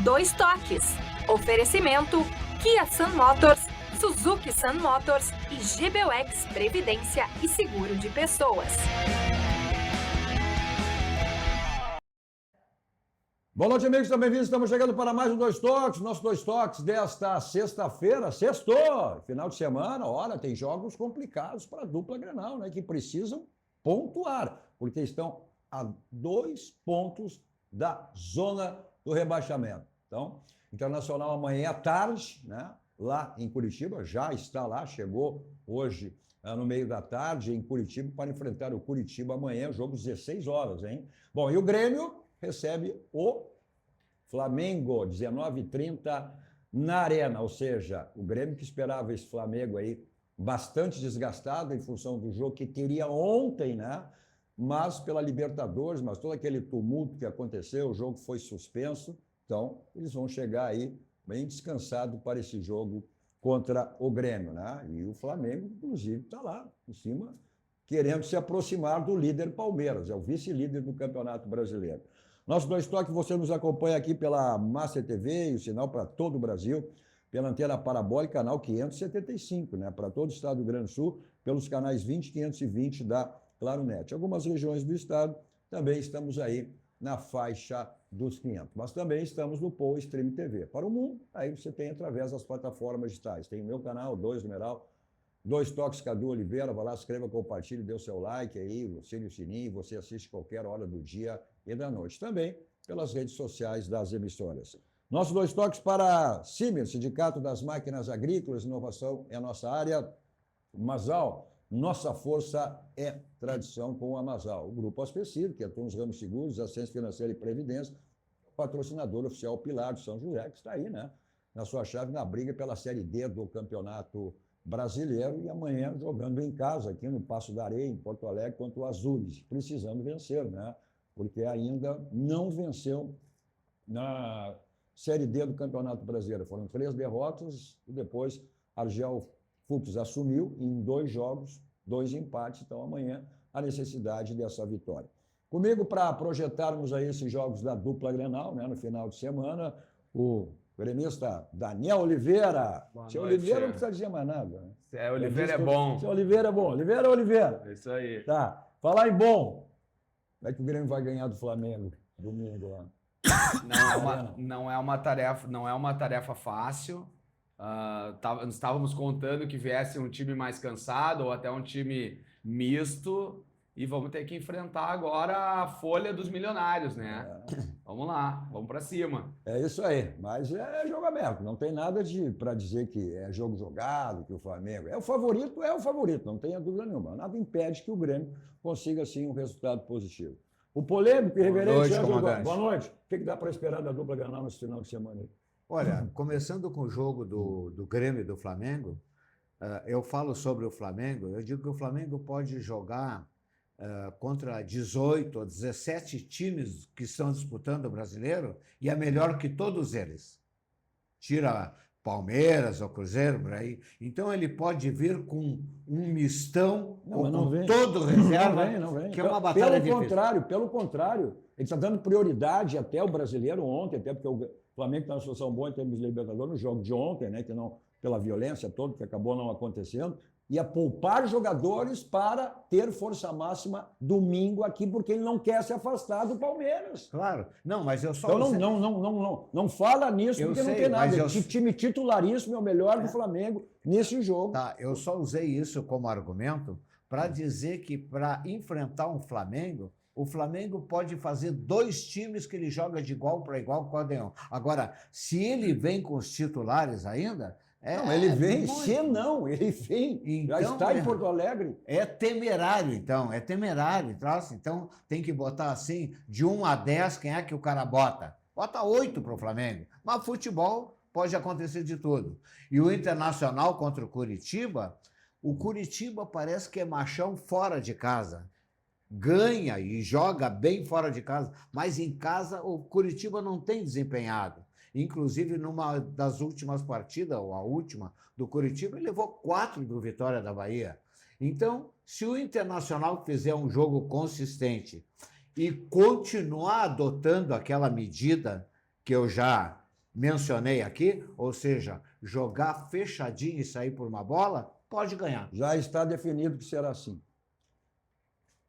Dois Toques. Oferecimento Kia Sun Motors, Suzuki Sun Motors e GBUX Previdência e Seguro de Pessoas. Boa noite, amigos, também bem-vindos. Estamos chegando para mais um Dois Toques. Nosso Dois Toques desta sexta-feira, sextou, final de semana. Olha, tem jogos complicados para a dupla Grenal, né? Que precisam pontuar, porque estão a 2 pontos da zona do rebaixamento. Então, Internacional amanhã à tarde, né? Lá em Curitiba, já está lá, chegou hoje no meio da tarde em Curitiba para enfrentar o Curitiba amanhã, jogo 16 horas, hein? Bom, e o Grêmio recebe o Flamengo, 19h30 na Arena, ou seja, o Grêmio que esperava esse Flamengo aí bastante desgastado em função do jogo que teria ontem, né? Mas pela Libertadores, mas todo aquele tumulto que aconteceu, o jogo foi suspenso, então eles vão chegar aí bem descansado para esse jogo contra o Grêmio, né? E o Flamengo, inclusive, está lá em cima, querendo se aproximar do líder Palmeiras, é o vice-líder do Campeonato Brasileiro. Nosso Dois Toques, você nos acompanha aqui pela Master TV, e o sinal para todo o Brasil, pela antena parabólica, canal 575, né? Para todo o estado do Rio Grande do Sul, pelos canais 20 e 520 da Claro Net. Algumas regiões do estado também estamos aí na faixa dos 500, mas também estamos no Pô Stream TV. Para o mundo, aí você tem através das plataformas digitais. Tem o meu canal, Dois Toques Cadu Oliveira, vai lá, escreva, compartilhe, dê o seu like aí, assine o sininho, você assiste qualquer hora do dia e da noite. Também pelas redes sociais das emissoras. Nossos Dois Toques para Siemens, Sindicato das Máquinas Agrícolas, inovação é a nossa área. Masal, nossa força é tradição com a Masal. O Grupo Aspecir, que atua nos ramos seguros, assistência financeira e previdência, patrocinador oficial Pilar de São José, que está aí, né? Na sua chave, na briga pela Série D do Campeonato Brasileiro e amanhã jogando em casa, aqui no Passo da Areia, em Porto Alegre, contra o Azures, precisando vencer, né? Porque ainda não venceu na Série D do Campeonato Brasileiro. Foram 3 derrotas e depois Argel Fux assumiu em 2 jogos, 2 empates, então amanhã a necessidade dessa vitória. Comigo para projetarmos aí esses jogos da dupla Grenal, né, no final de semana, o gremista Daniel Oliveira. Seu Oliveira não precisa dizer mais nada. Né? Oliveira é bom. Seu Oliveira é bom. Oliveira é Oliveira. É isso aí. Tá. Falar em bom. Como é que o Grêmio vai ganhar do Flamengo domingo lá? Não é uma tarefa fácil. Estávamos contando que viesse um time mais cansado ou até um time misto. E vamos ter que enfrentar agora a folha dos milionários, né? Vamos lá, vamos para cima. É isso aí, mas é jogo aberto, não tem nada para dizer que é jogo jogado, que o Flamengo é o favorito, não tenha dúvida nenhuma. Nada impede que o Grêmio consiga, sim, um resultado positivo. O polêmico e reverente é jogar. Boa noite. O que dá para esperar da dupla Grenal nesse final de semana aí? Olha, começando com o jogo do Grêmio e do Flamengo, eu falo sobre o Flamengo, eu digo que o Flamengo pode jogar contra 18 ou 17 times que estão disputando o Brasileiro e é melhor que todos eles. Tira Palmeiras ou Cruzeiro, por aí. Então ele pode vir com um mistão, com todo reserva, não vem. Que é uma batalha difícil. Pelo contrário, ele está dando prioridade até o brasileiro ontem, até porque o Flamengo está numa situação boa em termos de Libertadores no jogo de ontem, né, que não, pela violência toda, que acabou não acontecendo, ia poupar jogadores para ter força máxima domingo aqui, porque ele não quer se afastar do Palmeiras. Claro. Não, mas eu só... Então não fala nisso, porque não tem nada. Time titularíssimo é o melhor do Flamengo nesse jogo. Tá, eu só usei isso como argumento para dizer que para enfrentar um Flamengo, o Flamengo pode fazer 2 times que ele joga de igual para igual com o Adenão. Agora, se ele vem com os titulares ainda... ele vem, ele vem, então, já está em Porto Alegre. É temerário, então, então tem que botar assim, de 1 a 10, quem é que o cara bota? Bota 8 para o Flamengo, mas futebol pode acontecer de tudo. E o Internacional contra o Curitiba parece que é machão fora de casa. Ganha e joga bem fora de casa, mas em casa o Curitiba não tem desempenhado. Inclusive, numa das últimas partidas, ou a última, do Curitiba, ele levou 4 do Vitória da Bahia. Então, se o Internacional fizer um jogo consistente e continuar adotando aquela medida que eu já mencionei aqui, ou seja, jogar fechadinho e sair por uma bola, pode ganhar. Já está definido que será assim.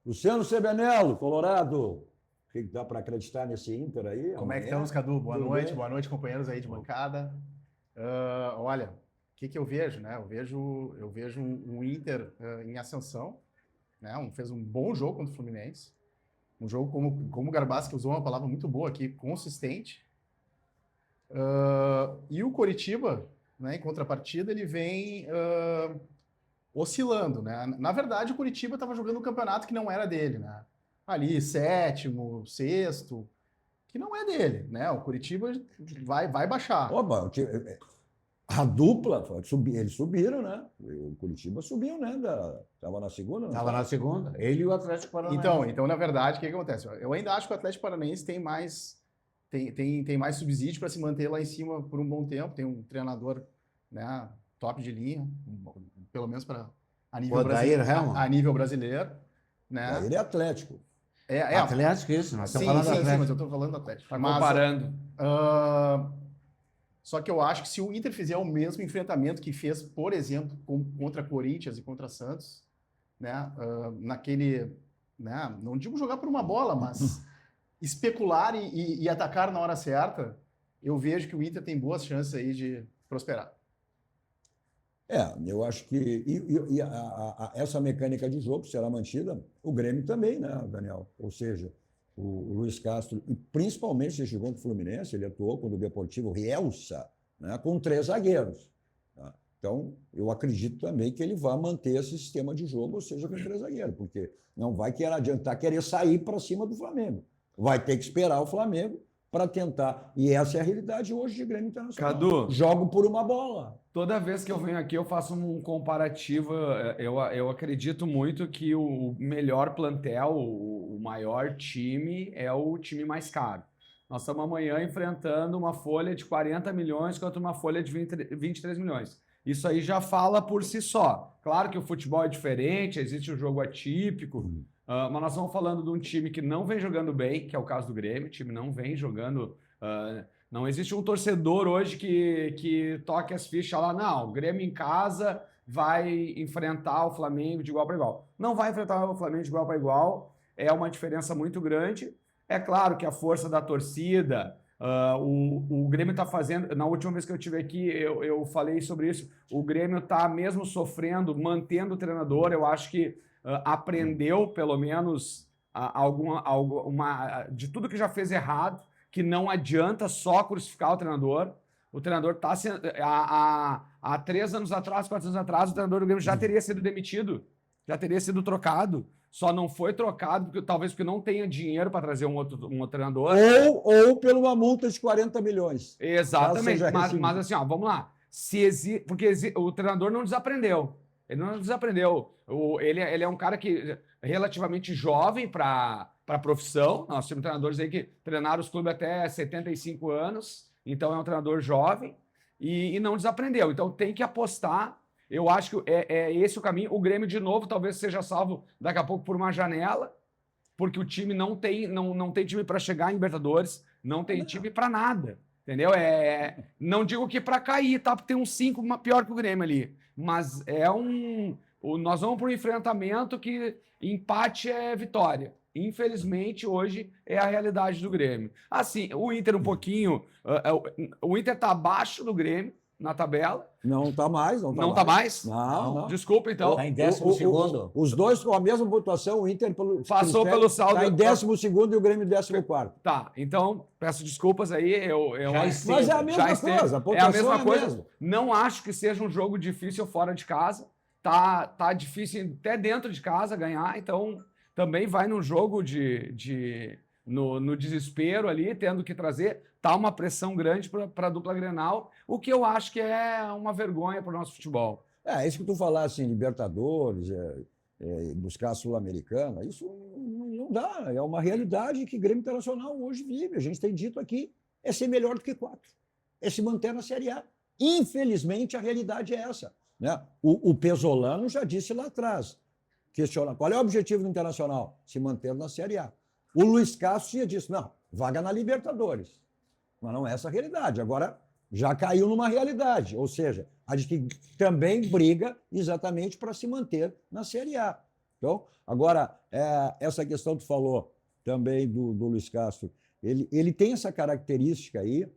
Luciano Sebenello, Colorado. O que dá para acreditar nesse Inter aí? Como é que estamos, Cadu? Tudo bem? Boa noite, companheiros aí de bancada. Olha, o que eu vejo, né? Eu vejo um Inter em ascensão, né? Fez um bom jogo contra o Fluminense. Um jogo, como o Garbassi usou uma palavra muito boa aqui, consistente. E o Coritiba, né, em contrapartida, ele vem oscilando, né? Na verdade, o Coritiba estava jogando um campeonato que não era dele, né? Ali, sétimo, sexto, que não é dele, né? O Coritiba vai baixar. Opa, a dupla, eles subiram, né? O Curitiba subiu, né? Estava na segunda, não Estava na segunda. Ele e o Atlético Paranaense. Então, na verdade, o que acontece? Eu ainda acho que o Atlético Paranaense tem mais subsídio para se manter lá em cima por um bom tempo. Tem um treinador, né, top de linha, pelo menos a nível brasileiro. Né? Ele é Atlético. Atlético, isso. Nós estamos falando do Atlético. Sim, mas eu estou falando do Atlético. Tá comparando. Só que eu acho que se o Inter fizer o mesmo enfrentamento que fez, por exemplo, contra Corinthians e contra Santos, né, naquele, né, não digo jogar por uma bola, mas especular e atacar na hora certa, eu vejo que o Inter tem boas chances aí de prosperar. Eu acho que essa mecânica de jogo será mantida, o Grêmio também, né, Daniel? Ou seja, o Luiz Castro, e principalmente esse jogo contra o Fluminense, ele atuou contra o Deportivo Rielsa, né, com 3 zagueiros. Tá? Então, eu acredito também que ele vai manter esse sistema de jogo, ou seja, com 3 zagueiros, porque não vai adiantar querer sair para cima do Flamengo. Vai ter que esperar o Flamengo para tentar. E essa é a realidade hoje de Grêmio Internacional. Cadu, jogo por uma bola. Toda vez que eu venho aqui, eu faço um comparativo. Eu acredito muito que o melhor plantel, o maior time, é o time mais caro. Nós estamos amanhã enfrentando uma folha de 40 milhões contra uma folha de 23 milhões. Isso aí já fala por si só. Claro que o futebol é diferente, existe um jogo atípico, mas nós estamos falando de um time que não vem jogando bem, que é o caso do Grêmio. O time não vem jogando... não existe um torcedor hoje que toque as fichas lá. Não, o Grêmio em casa vai enfrentar o Flamengo de igual para igual. Não vai enfrentar o Flamengo de igual para igual. É uma diferença muito grande. É claro que a força da torcida, o Grêmio está fazendo... Na última vez que eu estive aqui, eu falei sobre isso. O Grêmio está mesmo sofrendo, mantendo o treinador. Eu acho que aprendeu, pelo menos, de tudo que já fez errado, que não adianta só crucificar o treinador. O treinador está sendo... Há 3 anos atrás, 4 anos atrás, o treinador do Grêmio já teria sido demitido, já teria sido trocado. Só não foi trocado, talvez porque não tenha dinheiro para trazer um outro treinador. Ou por uma multa de 40 milhões. Exatamente. Mas assim, vamos lá. Porque o treinador não desaprendeu. Ele não desaprendeu. Ele é um cara que relativamente jovem para a profissão. Nós temos treinadores aí que treinaram os clubes até 75 anos. Então é um treinador jovem e não desaprendeu. Então tem que apostar. Eu acho que é esse o caminho. O Grêmio, de novo, talvez seja salvo daqui a pouco por uma janela, porque o time não tem time para chegar em Libertadores, não tem time para nada, entendeu? Não digo que para cair, tá? Porque tem uns 5 pior que o Grêmio ali, mas nós vamos para um enfrentamento que empate é vitória. Infelizmente, hoje é a realidade do Grêmio. Assim, o Inter um pouquinho... o Inter está abaixo do Grêmio na tabela. Não está mais. Não está mais? Não. Desculpa, então. Está em 12º. Os dois com a mesma pontuação, o Inter passou pelo saldo. Está em 12º e o Grêmio 14º. Tá, então peço desculpas aí. Mas é a mesma coisa. A pontuação é a mesma coisa. Mesma. Não acho que seja um jogo difícil fora de casa. Tá difícil até dentro de casa ganhar, então também vai num jogo no desespero ali, tendo que trazer, tá uma pressão grande para a dupla Grenal, o que eu acho que é uma vergonha para o nosso futebol. Isso que tu falasse em Libertadores, buscar a Sul-Americana, isso não dá, é uma realidade que o Grêmio Internacional hoje vive, a gente tem dito aqui, é ser melhor do que 4, é se manter na Série A. Infelizmente, a realidade é essa. Né? O Pesolano já disse lá atrás, questiona qual é o objetivo do Internacional? Se manter na Série A. O Luiz Castro tinha dito, não, vaga na Libertadores. Mas não é essa a realidade. Agora, já caiu numa realidade. Ou seja, a de que também briga exatamente para se manter na Série A. Então, agora, essa questão que tu falou também do Luiz Castro, ele tem essa característica aí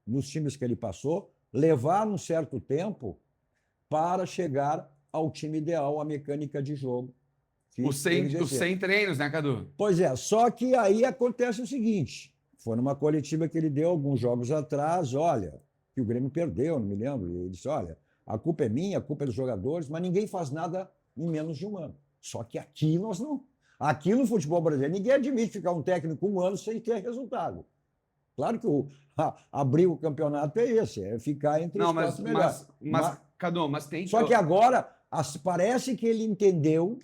nos times que ele passou, levar um certo tempo para chegar ao time ideal, à mecânica de jogo. Os 100 treinos, né, Cadu? Pois é, só que aí acontece o seguinte, foi numa coletiva que ele deu alguns jogos atrás, olha, que o Grêmio perdeu, não me lembro, e ele disse, olha, a culpa é minha, a culpa é dos jogadores, mas ninguém faz nada em menos de um ano. Só que aqui nós não. Aqui no futebol brasileiro, ninguém admite ficar um técnico um ano sem ter resultado. Claro que abrir o campeonato é esse, é ficar entre os quatro melhores. Cadu, mas tem que... Só que agora, parece que ele entendeu,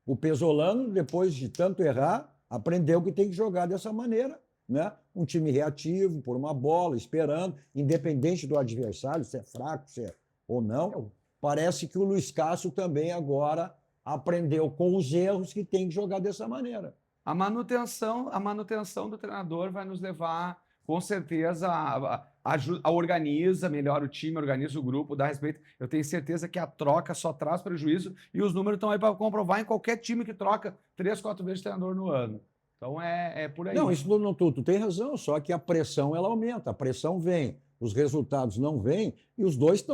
o Pesolano, depois de tanto errar, aprendeu que tem que jogar dessa maneira, né? Um time reativo, por uma bola, esperando, independente do adversário, se é fraco, se é ou não. Parece que o Luiz Castro também agora aprendeu com os erros que tem que jogar dessa maneira. A manutenção do treinador vai nos levar, com certeza, a organiza melhor o time, organiza o grupo, dá respeito. Eu tenho certeza que a troca só traz prejuízo e os números estão aí para comprovar em qualquer time que troca 3, 4 vezes de treinador no ano. Então é por aí. Não, isso não, tu tem razão, só que a pressão ela aumenta, a pressão vem, os resultados não vêm e os dois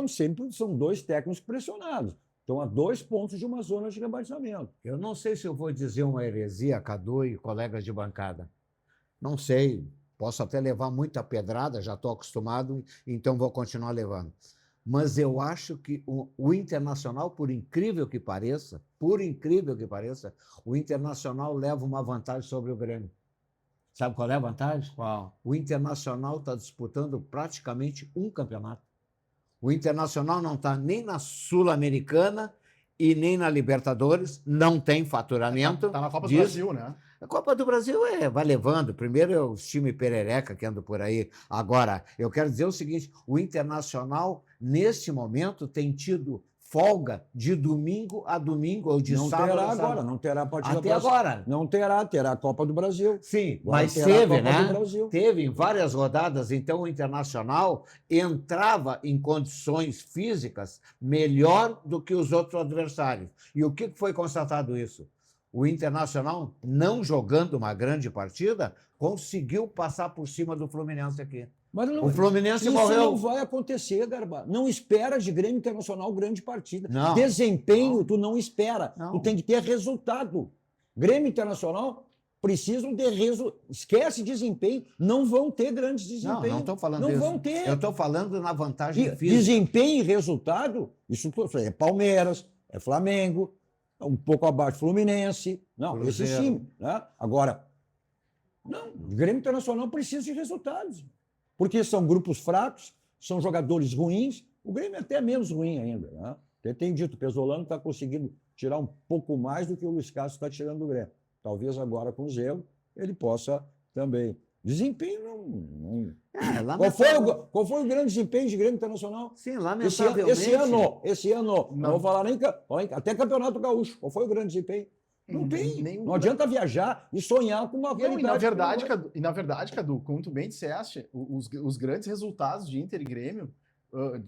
são dois técnicos pressionados. Estão a 2 pontos de uma zona de rebaixamento. Eu não sei se eu vou dizer uma heresia, Cadu e colegas de bancada. Não sei. Posso até levar muita pedrada, já estou acostumado, então vou continuar levando. Mas eu acho que o Internacional, por incrível que pareça, o Internacional leva uma vantagem sobre o Grêmio. Sabe qual é a vantagem? Qual? O Internacional está disputando praticamente um campeonato. O Internacional não está nem na Sul-Americana e nem na Libertadores, não tem faturamento. Está na Copa do Brasil, né? A Copa do Brasil vai levando. Primeiro é o time perereca que anda por aí. Agora, eu quero dizer o seguinte, o Internacional, neste momento, tem tido folga de domingo a domingo, ou de sábado a sábado. Agora, não terá partida até agora. Não terá a Copa do Brasil. Sim, Agora mas teve, né? Brasil. Teve em várias rodadas, então o Internacional entrava em condições físicas melhor do que os outros adversários. E o que foi constatado isso? O Internacional, não jogando uma grande partida, conseguiu passar por cima do Fluminense aqui. Mas não, o Fluminense isso morreu. Não vai acontecer, Garba. Não espera de Grêmio Internacional grande partida. Não. Desempenho, tu não espera. Não. Tu tem que ter resultado. Grêmio Internacional precisam ter resultado. Esquece desempenho. Não vão ter grandes desempenhos. Não estou falando não disso. Vão ter. Eu estou falando na vantagem física. Desempenho e resultado, isso é Palmeiras, é Flamengo, um pouco abaixo Fluminense. Não, Cruzeiro. Esse time. Né? Agora, não, o Grêmio Internacional precisa de resultados. Porque são grupos fracos, são jogadores ruins. O Grêmio é até menos ruim ainda. Né? Até tem dito, o Pesolano está conseguindo tirar um pouco mais do que o Luiz Castro está tirando do Grêmio. Talvez agora, com o Zelo, ele possa também. Desempenho não. Qual foi o grande desempenho de Grêmio Internacional? Sim, lamentavelmente. Esse ano. Não vou falar nem até Campeonato Gaúcho. Qual foi o grande desempenho? Não tem. Não adianta viajar e sonhar com uma qualidade. E na verdade, Cadu, como tu bem disseste, os grandes resultados de Inter e Grêmio,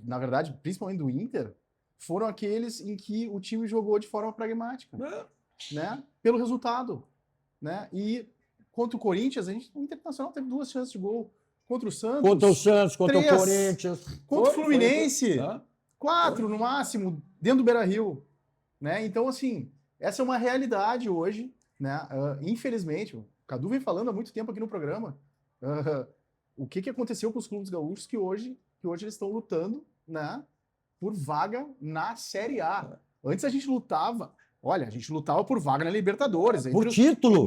na verdade, principalmente do Inter, foram aqueles em que o time jogou de forma pragmática, né? Pelo resultado, né? E contra o Corinthians, o Internacional teve 2 chances de gol. Contra o Santos, contra 3, o Corinthians. Contra o Fluminense, 4 no máximo, dentro do Beira-Rio, né? Então, assim, essa é uma realidade hoje, né? Infelizmente, o Cadu vem falando há muito tempo aqui no programa. O que aconteceu com os clubes gaúchos que hoje eles estão lutando, né, por vaga na Série A. Antes a gente lutava por vaga na Libertadores. Por título.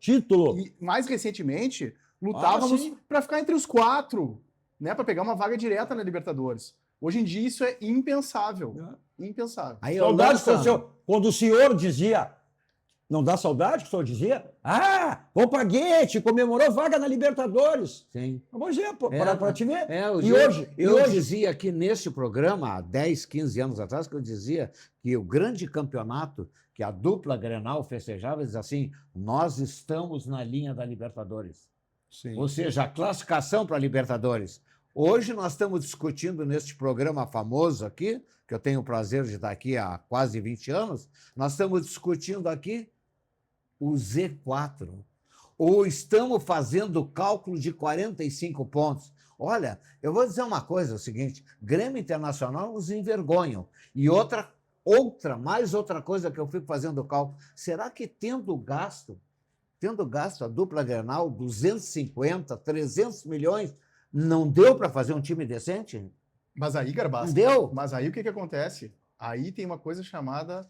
Título. E mais recentemente, lutávamos para ficar entre os 4, né, para pegar uma vaga direta na Libertadores. Hoje em dia isso é impensável. Impensável. Aí, saudade quando o senhor dizia, não dá saudade que o senhor dizia? O Paguete comemorou vaga na Libertadores. Sim. Vamos ver, para te ver. Eu dizia aqui neste programa, há 10, 15 anos atrás, que eu dizia que o grande campeonato que a dupla Grenal festejava, dizia assim, nós estamos na linha da Libertadores. Sim. Ou seja, a classificação para a Libertadores. Hoje nós estamos discutindo neste programa famoso aqui, que eu tenho o prazer de estar aqui há quase 20 anos, nós estamos discutindo aqui o Z4. Ou estamos fazendo o cálculo de 45 pontos. Olha, eu vou dizer uma coisa, é o seguinte, Grêmio Internacional nos envergonham. E mais outra coisa que eu fico fazendo o cálculo, será que tendo gasto a dupla Grenal, 250, 300 milhões, não deu para fazer um time decente? Mas aí, Garbassi, Não deu? mas aí o que acontece? Aí tem uma coisa chamada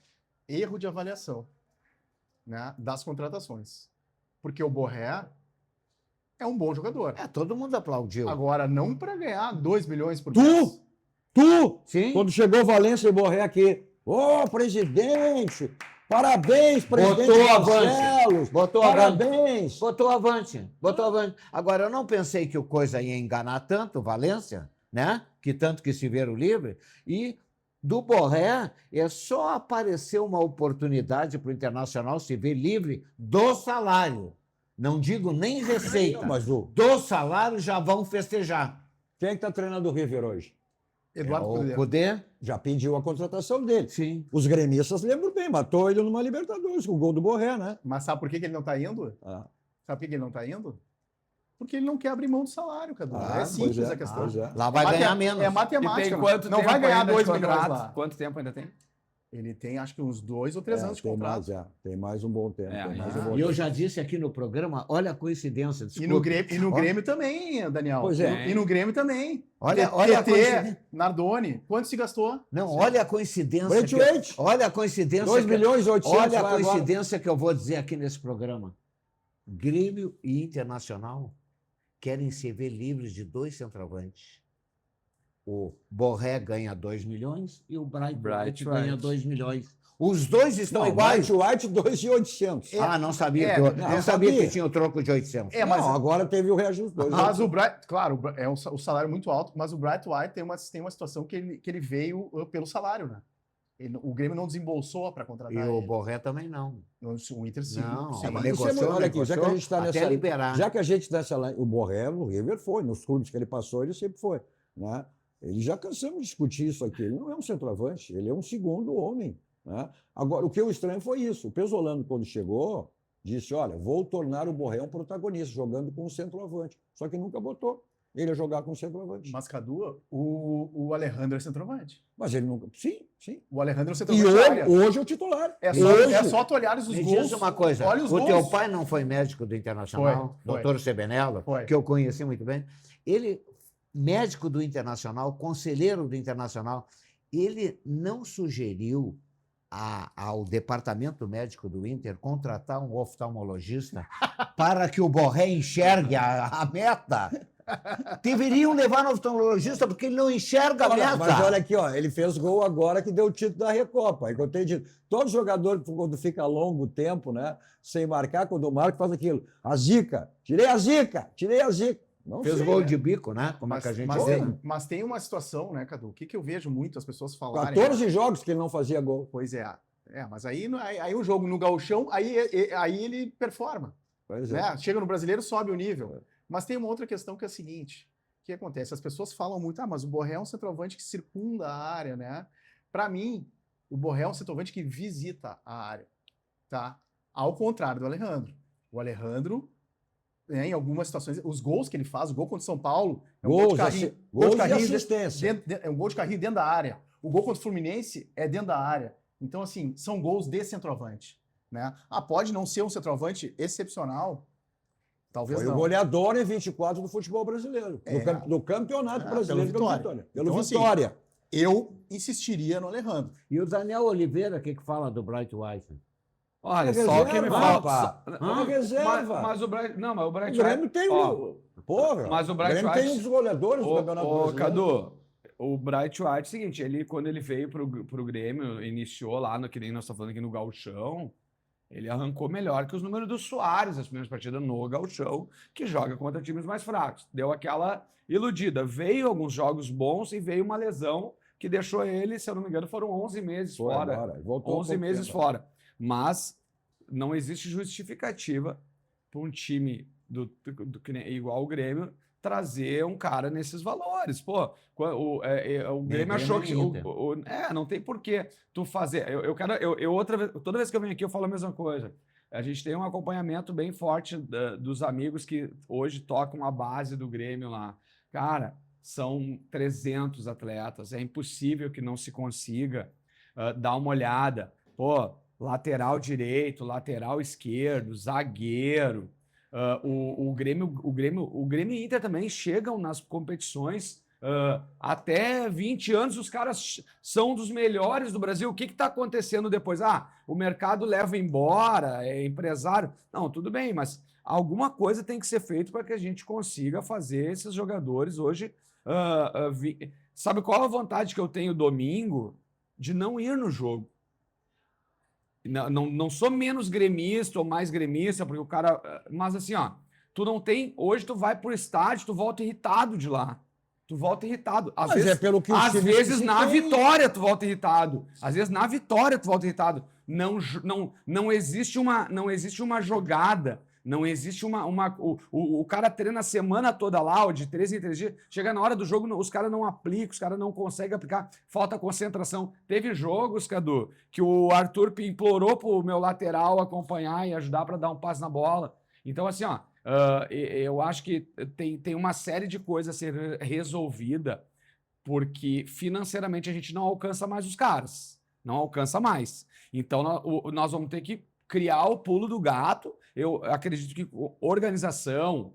erro de avaliação, né, das contratações. Porque o Borré é um bom jogador. Todo mundo aplaudiu. Agora, não para ganhar 2 milhões por mês. Sim. Quando chegou o Valência e Borré aqui, presidente, parabéns, presidente Botou Barcelos, Botou parabéns. Botou avante. Agora, eu não pensei que o Coisa ia enganar tanto, o Valência, né? Que tanto que se viram livre. E do Borré, é só aparecer uma oportunidade para o Internacional se ver livre do salário. Não digo nem receita, Não, mas do salário já vão festejar. Quem é que está treinando o River hoje? Eduardo O Cudê. Cudê? Já pediu a contratação dele. Sim. Os gremistas lembram bem, matou ele numa Libertadores, com o gol do Borré, né? Mas sabe por que ele não está indo? Ah, Sabe por que ele não está indo? Porque ele não quer abrir mão do salário, Cadu. Ah, É simples pois é, a questão. pois é. Lá vai ganhar menos. É E matemática. tem quanto não tempo vai ganhar ainda de 2 milhões contrato? lá. Quanto tempo ainda tem? Ele tem, acho que uns 2 ou 3 anos de tem contrato. mais, tem mais um bom tempo. É, tem mais e- um bom E eu tempo. já disse aqui no programa, olha a coincidência. E no Grêmio, Olha- também, Daniel. Pois é. E no Grêmio também. Olha a TT, coincidência. Nardoni, quanto se gastou? Não, olha a coincidência. Braithwaite, Olha a coincidência. 2 milhões e 800 Olha a vai agora. coincidência que eu vou dizer aqui nesse programa. Grêmio e Internacional querem se ver livres de 2 centroavantes. O Borré ganha 2 milhões e o Bright Bright ganha White. 2 milhões. Os dois estão Não, iguais. White 2.800. Não sabia. É, que eu não, não sabia sabia. que tinha o troco de 800. É, mas- Não, agora teve o reajuste. Mas o Bright, claro, é um salário muito alto, mas o Bright White tem uma situação que ele veio pelo salário, né? O Grêmio não desembolsou para contratar E o ele. Borré também não. O Inter sim. Não, sim. mas negociou, isso olha aqui, já que a gente está até nessa, liberar. já que a gente está nessa, o Borré, o River foi, nos clubes que ele passou, ele sempre foi, né? Ele já cansamos de discutir isso aqui. Ele não é um centroavante, ele é um segundo homem, né? Agora, o que eu estranho foi isso. O Pesolano, quando chegou, disse: olha, vou tornar o Borré um protagonista, jogando com um centroavante. Só que nunca botou ele a jogar com um centroavante. Mas, Cadu, o Alejandro é centroavante. Mas ele nunca. Sim, sim. O Alejandro é E centroavante da área. hoje é o titular. É só tu olhares os Me gols. diz uma coisa, Olha os o gols. teu pai não foi médico do Internacional, Foi. doutor Sebenello, Foi. que eu conheci muito bem. Ele, médico do Internacional, conselheiro do Internacional, ele não sugeriu ao departamento médico do Inter contratar um oftalmologista para que o Borré enxergue a meta. Deveriam levar no oftalmologista porque ele não enxerga a meta. Mas olha aqui, ó, ele fez gol agora que deu o título da Recopa. Aí que eu tenho dito, todo jogador, quando fica longo tempo, né, sem marcar, quando marca, faz aquilo. A zica, tirei a zica. Não Fez sei, gol né? de bico, né? Como é que a gente mas, vê? mas tem uma situação, né, Cadu? O que eu vejo muito as pessoas falarem. 14 jogos que ele não fazia gol. Pois é. Mas aí o jogo no gauchão, aí ele performa. Pois é. Né? Chega no brasileiro, sobe o nível. Mas tem uma outra questão que é a seguinte: o que acontece? As pessoas falam muito, mas o Borré é um centroavante que circunda a área, né? Para mim, o Borré é um centroavante que visita a área, tá? Ao contrário do Alejandro. O Alejandro, em algumas situações, os gols que ele faz, o gol contra o São Paulo, é um gol de carrinho, gols e assistência. é um gol de carrinho dentro da área. O gol contra o Fluminense é dentro da área. Então, assim, são gols de centroavante, né? Pode não ser um centroavante excepcional, talvez Foi não. o goleador em 24 do futebol brasileiro. Do campeonato brasileiro pelo pelo Vitória. Pelo Então, assim, Vitória. Eu insistiria no Alejandro. E o Daniel Oliveira, o que fala do Bright White? Olha, É só o que me reserva, falta. rapaz. É reserva. Mas o Bright. Não, mas o Bright O Grêmio tem ó, Porra, mas o Bright Grêmio White- tem um dos goleadores do Campeonato Brasileiro. Cadu, o Bright White é o seguinte, quando ele veio pro Grêmio, iniciou lá, que nem nós estamos falando aqui no Gauchão, ele arrancou melhor que os números do Soares nas primeiras partidas no Gauchão, que joga contra times mais fracos. Deu aquela iludida. Veio alguns jogos bons e veio uma lesão que deixou ele, se eu não me engano, foram 11 meses Foi fora. agora, voltou 11 há pouco meses tempo. fora. Mas não existe justificativa para um time igual o Grêmio, trazer um cara nesses valores. Pô, o Grêmio achou que... não tem porquê tu fazer. Toda vez que eu venho aqui, eu falo a mesma coisa. A gente tem um acompanhamento bem forte dos amigos que hoje tocam a base do Grêmio lá. Cara, são 300 atletas. É impossível que não se consiga dar uma olhada. Pô, lateral direito, lateral esquerdo, zagueiro. O Grêmio e Inter também chegam nas competições até 20 anos, os caras são dos melhores do Brasil. O que está acontecendo depois? O mercado leva embora, é empresário. Não, tudo bem, mas alguma coisa tem que ser feita para que a gente consiga fazer esses jogadores hoje. Sabe qual a vontade que eu tenho domingo? De não ir no jogo. Não sou menos gremista ou mais gremista, porque o cara... Mas assim, tu não tem... Hoje tu vai pro estádio, tu volta irritado de lá. Tu volta irritado. Às vezes na vitória tu volta irritado. Às vezes na vitória tu volta irritado. Não existe uma jogada. Não existe o cara treina a semana toda lá, ou de 3 em 3 dias. Chega na hora do jogo, os caras não aplicam, os caras não conseguem aplicar. Falta concentração. Teve jogos, Cadu, que o Arthur implorou pro meu lateral acompanhar e ajudar para dar um passe na bola. Então, assim, eu acho que tem uma série de coisas a ser resolvida, porque financeiramente a gente não alcança mais os caras. Não alcança mais. Então, nós vamos ter que criar o pulo do gato. Eu acredito que organização,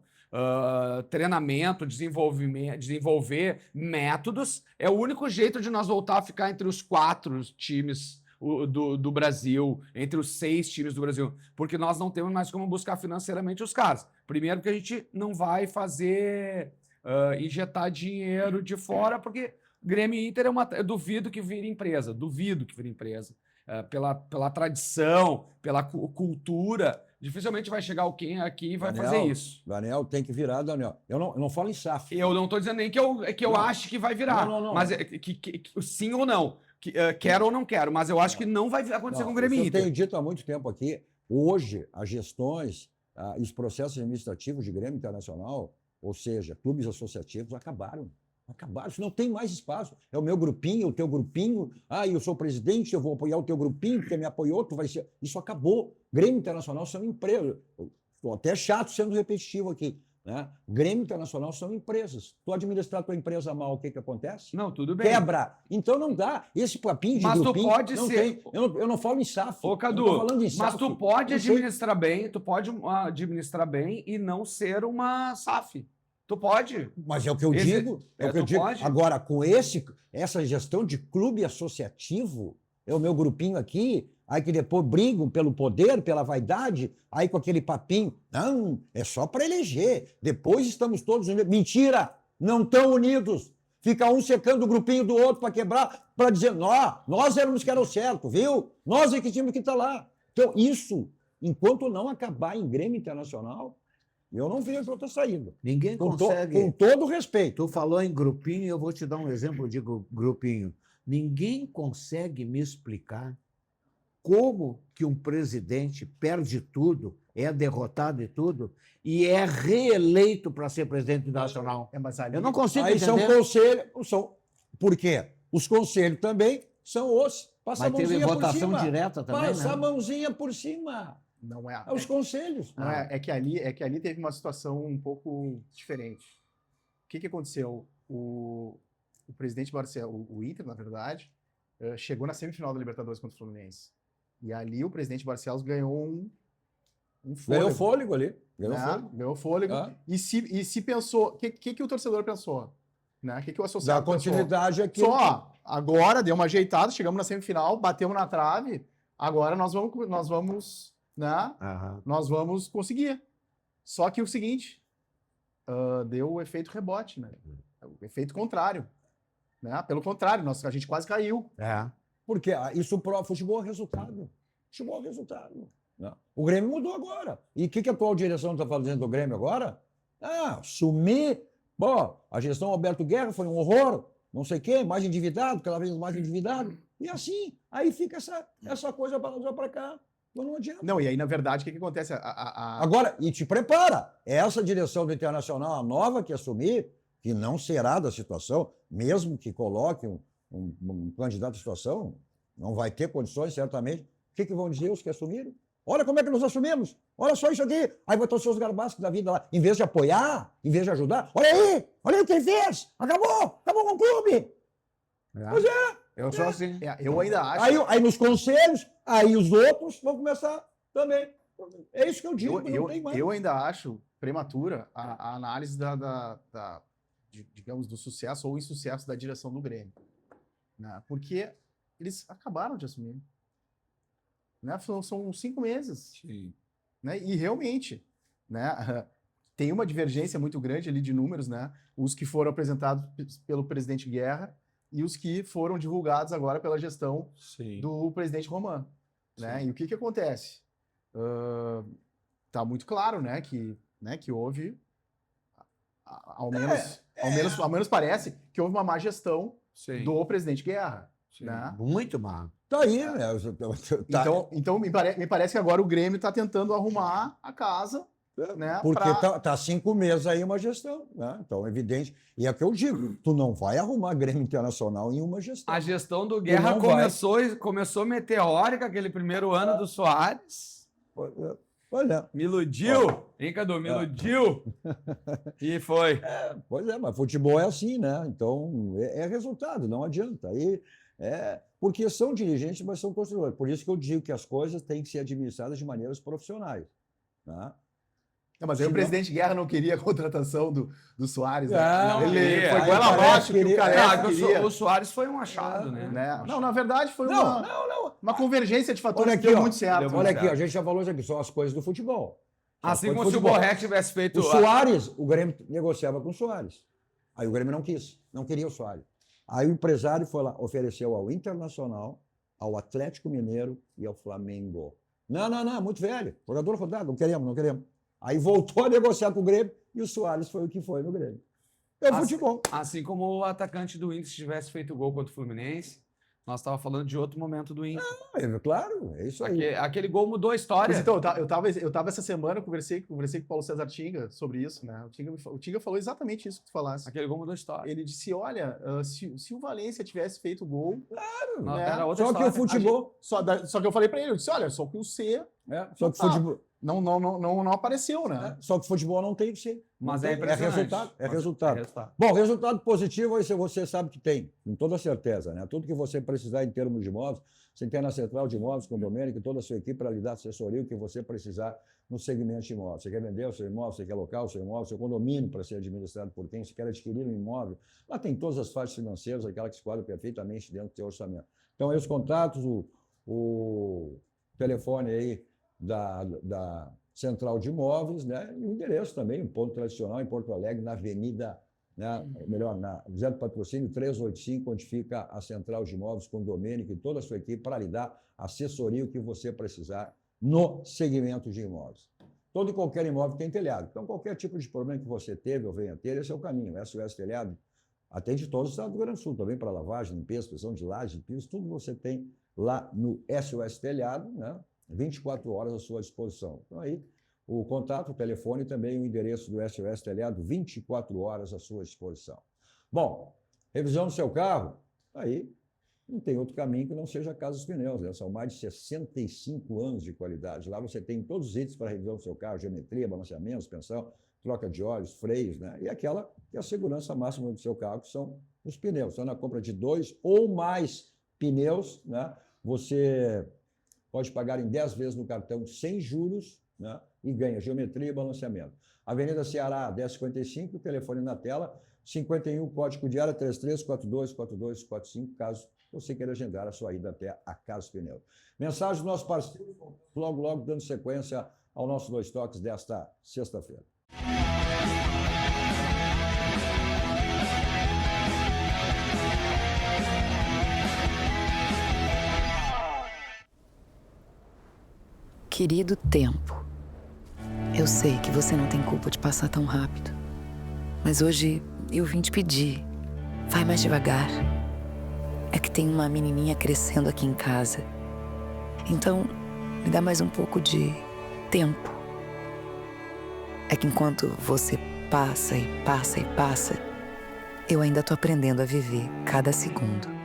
treinamento, desenvolver métodos é o único jeito de nós voltar a ficar entre os 4 times do Brasil, entre os 6 times do Brasil, porque nós não temos mais como buscar financeiramente os caras. Primeiro que a gente não vai fazer injetar dinheiro de fora, porque Grêmio e Inter eu duvido que vire empresa, pela tradição, pela cultura. Dificilmente vai chegar alguém aqui e vai fazer isso. Daniel, tem que virar, Daniel. Eu não falo em SAF. Eu não estou dizendo nem que eu ache que vai virar. Não. Mas sim ou não. Quero ou não quero, mas eu acho que não vai acontecer com o Grêmio Inter. Eu tenho dito há muito tempo aqui, hoje, as gestões e os processos administrativos de Grêmio Internacional, ou seja, clubes associativos, acabaram. Isso não tem mais espaço. É o meu grupinho, o teu grupinho. Eu sou presidente, eu vou apoiar o teu grupinho, porque me apoiou, tu vai ser... Isso acabou. Grêmio Internacional são empresas. Estou até chato sendo repetitivo aqui. Né? Grêmio Internacional são empresas. Tu administrar tua empresa mal, o que acontece? Não, tudo bem. Quebra. Então não dá. Esse papinho de mas grupinho... Mas tu pode ser... Tem. Eu não falo em SAF. Ô, Cadu, mas tu pode administrar bem, e não ser uma SAF. Tu pode. Mas é o que eu digo. Pode. Agora, com essa gestão de clube associativo, é o meu grupinho aqui, aí que depois brigam pelo poder, pela vaidade, aí com aquele papinho. Não, é só para eleger. Depois estamos todos unidos. Mentira! Não estão unidos. Fica um secando o grupinho do outro para quebrar, para dizer, nós éramos que era o certo, viu? Nós é que tínhamos que estar lá. Então, isso, enquanto não acabar em Grêmio Internacional, eu não vejo outra saída. Ninguém consegue... Com todo respeito. Tu falou em grupinho, eu vou te dar um exemplo de grupinho. Ninguém consegue me explicar como que um presidente perde tudo, é derrotado e tudo, e é reeleito para ser presidente nacional. Mas ali... Eu não consigo aí entender. São conselhos... Por quê? Os conselhos também são os... Passa a mãozinha por cima. Mas teve votação direta também, Passa a mãozinha por cima. Não é. Os conselhos. Não é que ali teve uma situação um pouco diferente. O que aconteceu? O presidente Barcelos, o Inter, na verdade, chegou na semifinal da Libertadores contra o Fluminense. E ali o presidente Barcelos ganhou um fôlego. Ganhou fôlego ali. Ganhou fôlego. E se pensou... O que o torcedor pensou? Né? O que o associado pensou? Da continuidade aqui. Agora deu uma ajeitada, chegamos na semifinal, batemos na trave, agora nós vamos né? Nós vamos conseguir. Só que o seguinte, deu o efeito rebote, né? O efeito contrário. Né? Pelo contrário, a gente quase caiu. Porque isso prova futebol é resultado. Futebol é resultado. Né? O Grêmio mudou agora. E o que a atual direção está fazendo do Grêmio agora? Sumir. Bom, a gestão Alberto Guerra foi um horror, não sei o quê, mais endividado, cada vez mais endividado. E assim, aí fica essa coisa para lá para cá. Mas não adianta. Não, e aí, na verdade, o que acontece? Agora, e te prepara, essa direção do Internacional, a nova que assumir, que não será da situação, mesmo que coloque um candidato à situação, não vai ter condições, certamente. O que vão dizer os que assumiram? Olha como é que nós assumimos. Olha só isso aqui. Aí vai ter os seus garbascos da vida lá. Em vez de apoiar, em vez de ajudar, olha aí o que ele fez. Acabou com o clube. Pois é. Eu sou assim. Eu ainda acho. Aí nos conselhos, aí os outros vão começar também. É isso que eu digo, não tem mais. Eu ainda acho prematura a análise digamos, do sucesso ou insucesso da direção do Grêmio. Né? Porque eles acabaram de assumir. Né? São 5 meses. Sim. Né? E realmente, né, tem uma divergência muito grande ali de números, né? Os que foram apresentados pelo presidente Guerra e os que foram divulgados agora pela gestão do presidente Roman. Né? E o que acontece? Tá muito claro, né, que houve, ao menos parece que houve uma má gestão do presidente Guerra. Né? Muito mal. Tá aí, né? Então me parece que agora o Grêmio está tentando arrumar a casa. Né, porque tá 5 meses aí uma gestão, né? Então, evidente. E é o que eu digo, tu não vai arrumar Grêmio Internacional em uma gestão. A gestão do Guerra começou meteórica, aquele primeiro ano do Soares. Olha. Me iludiu, hein, Cadu? Me iludiu. E foi. Pois é, mas futebol é assim, né? Então, é resultado, não adianta. Aí, porque são dirigentes, mas são construtores. Por isso que eu digo que as coisas têm que ser administradas de maneiras profissionais. Tá? Não, mas aí o presidente Guerra não queria a contratação do Soares. Né? Não, ele foi goela abaixo que o Careca queria. O Soares foi um achado, né? Não, na verdade foi uma convergência de fatores que deu muito certo. Olha aqui, a gente já falou isso aqui, são as coisas do futebol. Assim como se o Borré tivesse feito... O Soares, o Grêmio negociava com o Soares. Aí o Grêmio não queria o Soares. Aí o empresário foi lá, ofereceu ao Internacional, ao Atlético Mineiro e ao Flamengo. Não, muito velho. Jogador rodado, não queremos. Aí voltou a negociar com o Grêmio e o Soares foi o que foi no Grêmio. É futebol. Assim como o atacante do Inter, se tivesse feito gol contra o Fluminense, nós estávamos falando de outro momento do Inter. Claro, é isso aí. Aquele gol mudou a história. Mas então, eu tava essa semana, conversei com o Paulo César Tinga sobre isso, né? O Tinga falou exatamente isso que tu falasse. Aquele gol mudou a história. Ele disse, olha, se o Valência tivesse feito gol... Claro, né? Era outra só história. que o futebol... Só que eu falei pra ele, eu disse, olha, só que o C... Só que o futebol... Não apareceu, né? Só que o futebol não tem que ser. Mas é impressionante. É resultado. Bom, resultado positivo aí você sabe que tem, com toda certeza, né? Tudo que você precisar em termos de imóveis, você tem na Central de Imóveis com o Domênico e toda a sua equipe para lhe dar assessoria, o que você precisar no segmento de imóveis. Você quer vender o seu imóvel, você quer alocar o seu imóvel, seu condomínio para ser administrado por quem, você quer adquirir um imóvel. Lá tem todas as faixas financeiras, aquela que se quadra perfeitamente dentro do seu orçamento. Então, aí os contatos, o telefone aí da Central de Imóveis, né? E o endereço também, um ponto tradicional em Porto Alegre, na Avenida, né? Na José do Patrocínio 385, onde fica a Central de Imóveis com o Domênico e toda a sua equipe para lhe dar assessoria o que você precisar no segmento de imóveis. Todo e qualquer imóvel tem telhado. Então, qualquer tipo de problema que você teve ou venha ter, esse é o caminho. SOS Telhado atende todo o estado do Rio Grande do Sul, também para lavagem, limpeza, pressão de laje, de piso, tudo você tem lá no SOS Telhado, né? 24 horas à sua disposição. Então, aí, o contato, o telefone e também o endereço do SOS Telhado, 24 horas à sua disposição. Bom, revisão do seu carro, aí não tem outro caminho que não seja a Casa dos Pneus, né? São mais de 65 anos de qualidade. Lá você tem todos os itens para revisão do seu carro, geometria, balanceamento, suspensão, troca de óleos, freios, né? E aquela que é a segurança máxima do seu carro, que são os pneus. Então, na compra de 2 ou mais pneus, né? Você pode pagar em 10 vezes no cartão sem juros, né? E ganha geometria e balanceamento. Avenida Ceará, 1055, o telefone na tela, 51, código de área 33424245, caso você queira agendar a sua ida até a Casa dos Pneus. Mensagem do nosso parceiro, logo dando sequência ao nosso Dois Toques desta sexta-feira. Querido tempo, eu sei que você não tem culpa de passar tão rápido, mas hoje eu vim te pedir, vai mais devagar. É que tem uma menininha crescendo aqui em casa, então me dá mais um pouco de tempo. É que enquanto você passa e passa e passa, eu ainda tô aprendendo a viver cada segundo.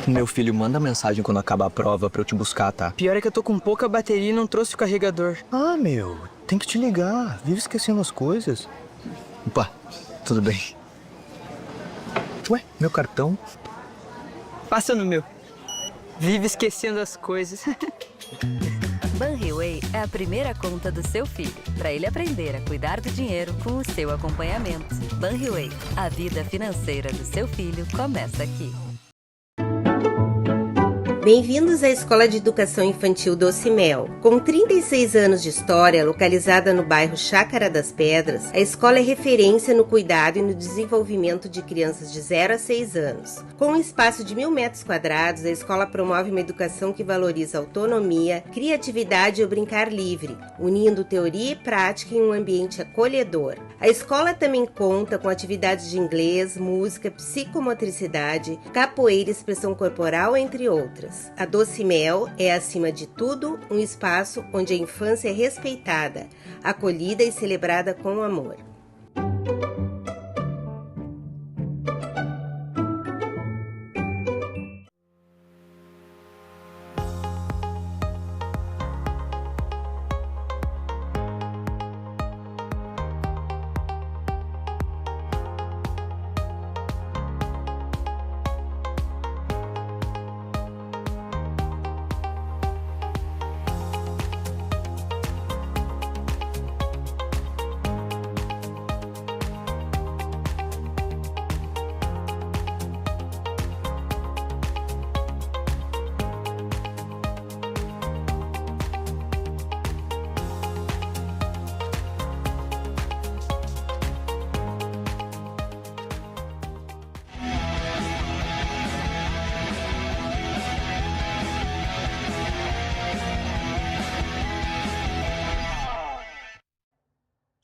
Meu filho, manda mensagem quando acabar a prova pra eu te buscar, tá? Pior é que eu tô com pouca bateria e não trouxe o carregador. Ah, meu, tem que te ligar. Vive esquecendo as coisas. Opa, tudo bem. Ué, meu cartão? Passa no meu. Vive esquecendo as coisas. Banriway é a primeira conta do seu filho, para ele aprender a cuidar do dinheiro com o seu acompanhamento. Banriway, a vida financeira do seu filho começa aqui. Bem-vindos à Escola de Educação Infantil Doce Mel. Com 36 anos de história, localizada no bairro Chácara das Pedras, a escola é referência no cuidado e no desenvolvimento de crianças de 0 a 6 anos. Com um espaço de 1.000 metros quadrados, a escola promove uma educação que valoriza a autonomia, criatividade e o brincar livre, unindo teoria e prática em um ambiente acolhedor. A escola também conta com atividades de inglês, música, psicomotricidade, capoeira e expressão corporal, entre outras. A Doce Mel é, acima de tudo, um espaço onde a infância é respeitada, acolhida e celebrada com amor.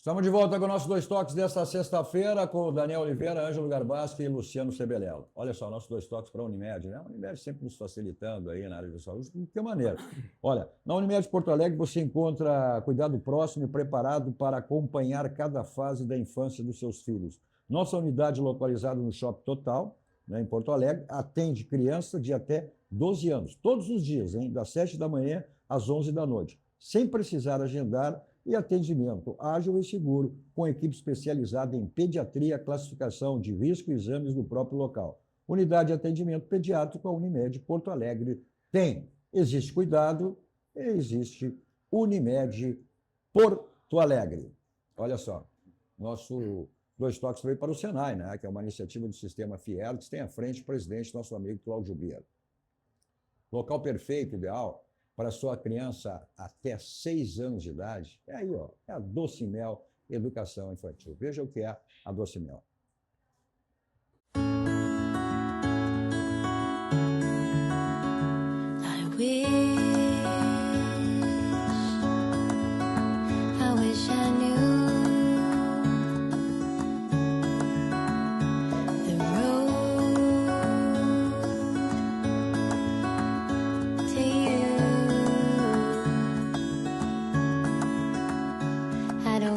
Estamos de volta com nossos dois toques desta sexta-feira com o Daniel Oliveira, Ângelo Garbaschi e Luciano Sebelello. Olha só, nossos dois toques para a Unimed, né? A Unimed sempre nos facilitando aí na área de saúde, de que maneira? Olha, na Unimed Porto Alegre você encontra cuidado próximo e preparado para acompanhar cada fase da infância dos seus filhos. Nossa unidade localizada no Shopping Total, né, em Porto Alegre, atende criança de até 12 anos, todos os dias, hein? Das 7 da manhã às 11 da noite, sem precisar agendar, e atendimento ágil e seguro, com equipe especializada em pediatria, classificação de risco e exames no próprio local. Unidade de atendimento pediátrico, a Unimed Porto Alegre tem. Existe cuidado, existe Unimed Porto Alegre. Olha só, nosso dois toques veio para o Senai, né, que é uma iniciativa do Sistema Fiel, que tem à frente o presidente, nosso amigo Cláudio Bier. Local perfeito, ideal, para sua criança até 6 anos de idade, é aí, ó, é a Doce Mel Educação Infantil. Veja o que é a Doce Mel.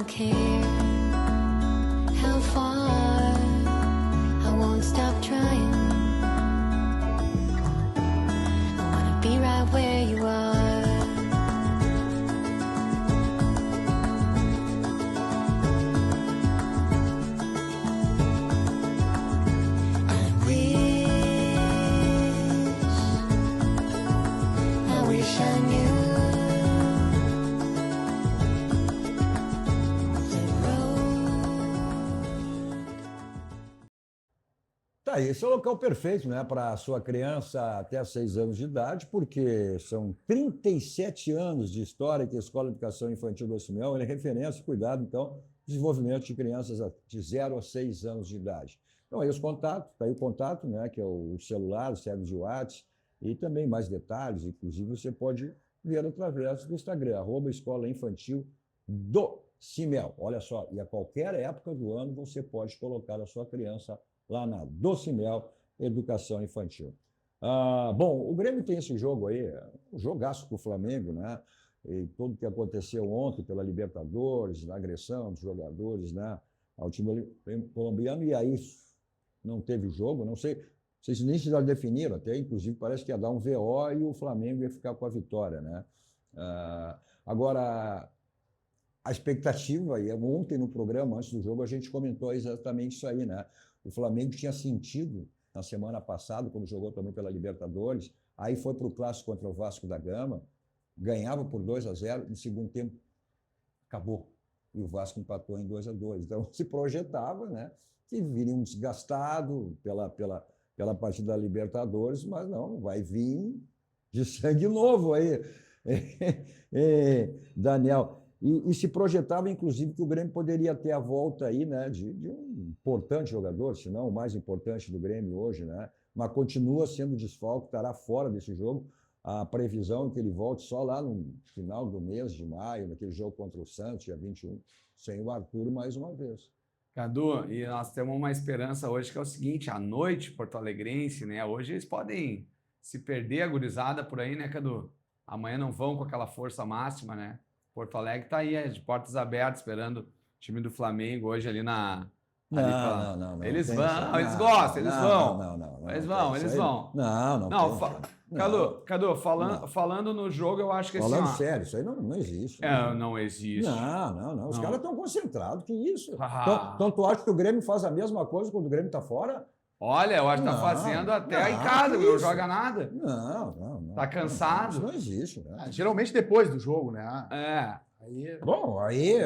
Care how far Tá, esse é o local perfeito, né, para a sua criança até 6 anos de idade, porque são 37 anos de história que a Escola de Educação Infantil do Ocimel é referência e cuidado, então, desenvolvimento de crianças de 0 a 6 anos de idade. Então, aí os contatos, tá aí o contato, né, que é o celular, serve de WhatsApp, e também mais detalhes, inclusive você pode ver através do Instagram, @Escola Infantil do Cimel. Olha só, e a qualquer época do ano você pode colocar a sua criança lá na do Cimel Educação Infantil. Bom, o Grêmio tem esse jogo aí, um jogaço com o Flamengo, né? E tudo que aconteceu ontem pela Libertadores, na agressão dos jogadores, né, ao time colombiano, e aí não teve jogo, não sei, vocês nem se já definiram, até inclusive parece que ia dar um VO e o Flamengo ia ficar com a vitória, né? Agora, a expectativa, e ontem no programa, antes do jogo, a gente comentou exatamente isso aí, né? O Flamengo tinha sentido na semana passada, quando jogou também pela Libertadores, aí foi para o clássico contra o Vasco da Gama, ganhava por 2-0, no segundo tempo acabou. E o Vasco empatou em 2-2. Então se projetava, né, que viria um desgastado pela partida da Libertadores, mas não, vai vir de sangue novo aí, Daniel. E se projetava, inclusive, que o Grêmio poderia ter a volta aí, né, de um importante jogador, se não o mais importante do Grêmio hoje, né? Mas continua sendo desfalque, estará fora desse jogo. A previsão é que ele volte só lá no final do mês de maio, naquele jogo contra o Santos, dia 21, sem o Arthur mais uma vez. Cadu, e nós temos uma esperança hoje que é o seguinte, a noite porto-alegrense, né? Hoje eles podem se perder a gurizada por aí, né, Cadu? Amanhã não vão com aquela força máxima, né? Porto Alegre está aí, de portas abertas, esperando o time do Flamengo hoje ali na... Não. Eles vão, eles gostam, eles vão. Não. Eles vão. Não. Cadu, falando no jogo, eu acho que assim... Falando sério, isso aí não existe. Não existe. Não. Os caras estão concentrados, que isso? Então tu acha que o Grêmio faz a mesma coisa quando o Grêmio está fora? Olha, eu acho que tá fazendo até em casa, não joga nada. Não. Tá cansado. Isso não existe, né? Geralmente depois do jogo, né? Bom, aí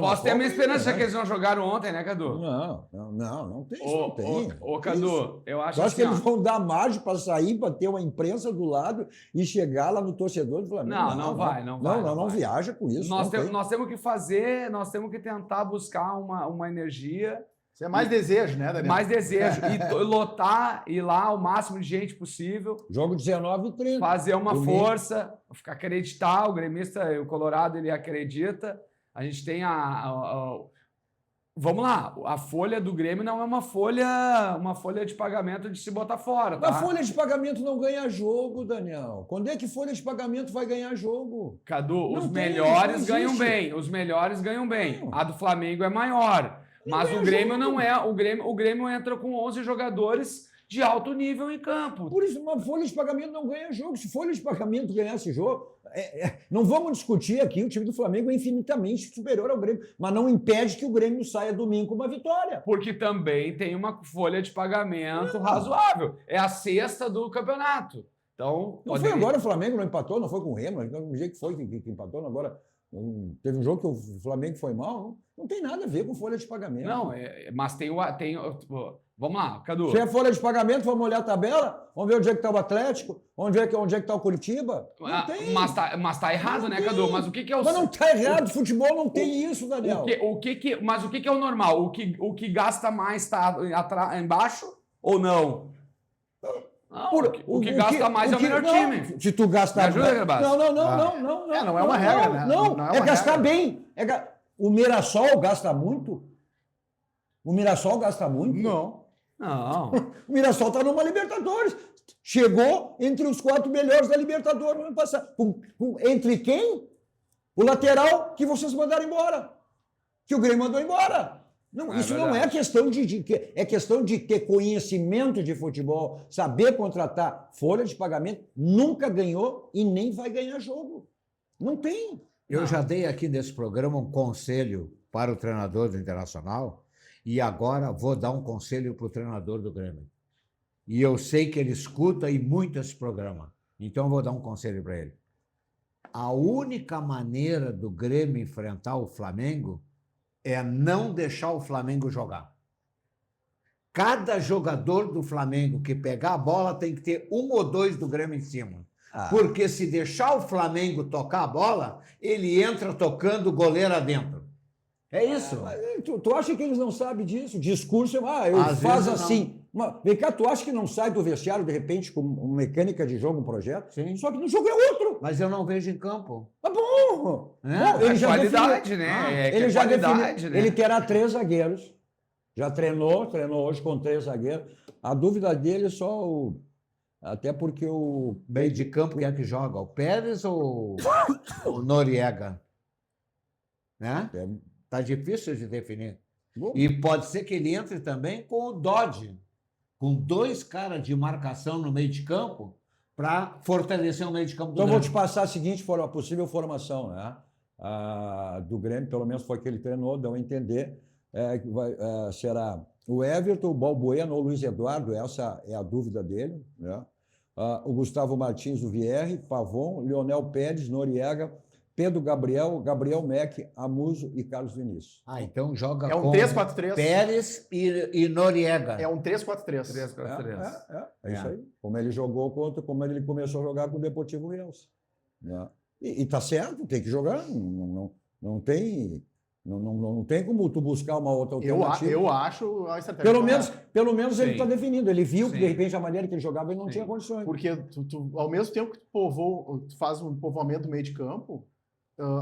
posso ter a minha esperança que eles não jogaram ontem, né, Cadu? Não tem isso, não tem. Cadu, eu acho que eles vão dar margem para sair, para ter uma imprensa do lado e chegar lá no torcedor do Flamengo. Não vai. Não viaja com isso. Nós temos que fazer, nós temos que tentar buscar uma energia. Isso é mais desejo, né, Daniel? Mais desejo. E lotar, ir lá o máximo de gente possível. Jogo 19h30. Fazer uma força, acreditar. O gremista, o Colorado, ele acredita. A gente tem vamos lá, a folha do Grêmio não é uma folha de pagamento de se botar fora. Tá? A folha de pagamento não ganha jogo, Daniel. Quando é que folha de pagamento vai ganhar jogo? Cadu, os melhores ganham bem. Os melhores ganham bem. A do Flamengo é maior. Mas o Grêmio não é. O Grêmio entra com 11 jogadores de alto nível em campo. Por isso, uma folha de pagamento não ganha jogo. Se folha de pagamento ganhasse jogo, não vamos discutir aqui, o time do Flamengo é infinitamente superior ao Grêmio, mas não impede que o Grêmio saia domingo com uma vitória. Porque também tem uma folha de pagamento razoável. É a sexta do campeonato. Então, não foi agora o Flamengo não empatou, não foi com o Remo, do jeito que foi que empatou, agora... Teve um jogo que o Flamengo foi mal, não tem nada a ver com folha de pagamento. Não, mas tem vamos lá, Cadu. Se é folha de pagamento, vamos olhar a tabela, vamos ver onde é que está o Atlético, onde é que está o Curitiba. Não tem. Mas tá errado, né, Cadu? Mas o que é o... Mas não está errado, futebol não tem isso, Daniel. Mas o que é o normal? O que gasta mais está embaixo ou não? O que gasta mais é o melhor time. Se tu gastar... Me ajuda, Gabás? Não. Não é uma regra, né? Não, é gastar bem. O Mirassol gasta muito? O Mirassol gasta muito? Não. O Mirassol está numa Libertadores. Chegou entre os 4 melhores da Libertadores no ano passado. Entre quem? O lateral que vocês mandaram embora. Que o Grêmio mandou embora. Não, isso não é questão é questão de ter conhecimento de futebol, saber contratar. Folha de pagamento nunca ganhou e nem vai ganhar jogo. Não tem. Eu já dei aqui nesse programa um conselho para o treinador do Internacional e agora vou dar um conselho para o treinador do Grêmio. E eu sei que ele escuta e muito esse programa. Então eu vou dar um conselho para ele. A única maneira do Grêmio enfrentar o Flamengo é não deixar o Flamengo jogar. Cada jogador do Flamengo que pegar a bola tem que ter um ou dois do Grêmio em cima. Porque se deixar o Flamengo tocar a bola, ele entra tocando o goleiro adentro. É isso. Tu acha que eles não sabem disso? O discurso é, eu Às faço vezes assim. Vem cá, tu acha que não sai do vestiário, de repente, com uma mecânica de jogo, um projeto? Sim. Só que no jogo é outro. Mas eu não vejo em campo. Tá bom. É, Ele já qualidade, definiu. né? É que Ele é já qualidade, definiu. né? Ele terá 3 zagueiros. Já treinou hoje com 3 zagueiros. A dúvida dele é só o... Até porque o... Meio de campo, quem é que joga? O Pérez ou o Noriega? Né? Tá difícil de definir. E pode ser que ele entre também com o Dodge, com 2 caras de marcação no meio de campo para fortalecer o meio de campo do Então, eu vou te Grêmio. passar a seguinte a possível formação, né? Do Grêmio, pelo menos foi que ele treinou, deu a entender. Será o Everton, o Balbuena ou o Luiz Eduardo, essa é a dúvida dele, né? O Gustavo Martins, o Vierre, Pavon, Leonel Pérez, Noriega, Pedro Gabriel, Gabriel Meck, Amuso e Carlos Vinícius. Então joga É um com 3-4-3. Pérez e Noriega. É um 3-4-3. 3-4-3. É isso aí. Como ele jogou como ele começou a jogar com o Deportivo Rielso. Né? E tá certo, tem que jogar. Não tem como tu buscar uma outra alternativa. Eu acho a estratégia. Pelo menos ele Sim. está definindo. Ele viu que, de Sim. repente, a maneira que ele jogava, ele não Sim. tinha condições. Porque ao mesmo tempo que tu faz um povoamento do meio de campo,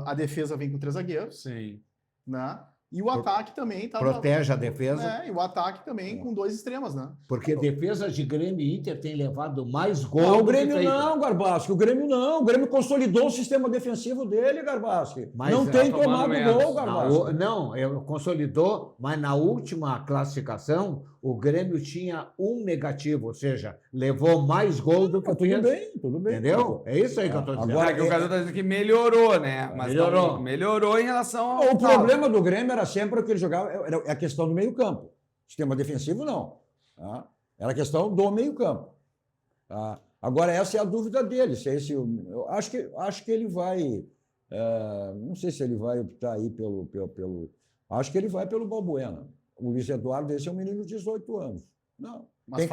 a defesa vem com 3 zagueiros, Sim. né? E o ataque também tá... Protege a defesa. E o ataque também com 2 extremos, né? Porque defesas de Grêmio e Inter têm levado mais gol Não, o do que Grêmio feito. não, Garbaschi. O Grêmio não. O Grêmio consolidou o sistema defensivo dele, Garbaschi. Mas Não tá tem tomando tomado menos. gol, Garbaschi. Não, consolidou, mas na última classificação, o Grêmio tinha um negativo, ou seja, levou mais gol do que Tudo bem, tudo bem. Entendeu? É isso aí que eu estou dizendo. Agora, É que o Cadu tá dizendo que melhorou, né? Mas Melhorou. não- melhorou em relação ao... O problema do Grêmio era sempre o que ele jogava, era a questão do meio-campo. Sistema defensivo, não. Tá? Era a questão do meio-campo. Tá? Agora, essa é a dúvida dele. Se é esse, eu acho que ele vai. Não sei se ele vai optar aí pelo. Acho que ele vai pelo Balbuena. O Luiz Eduardo, esse é um menino de 18 anos. Não. Mas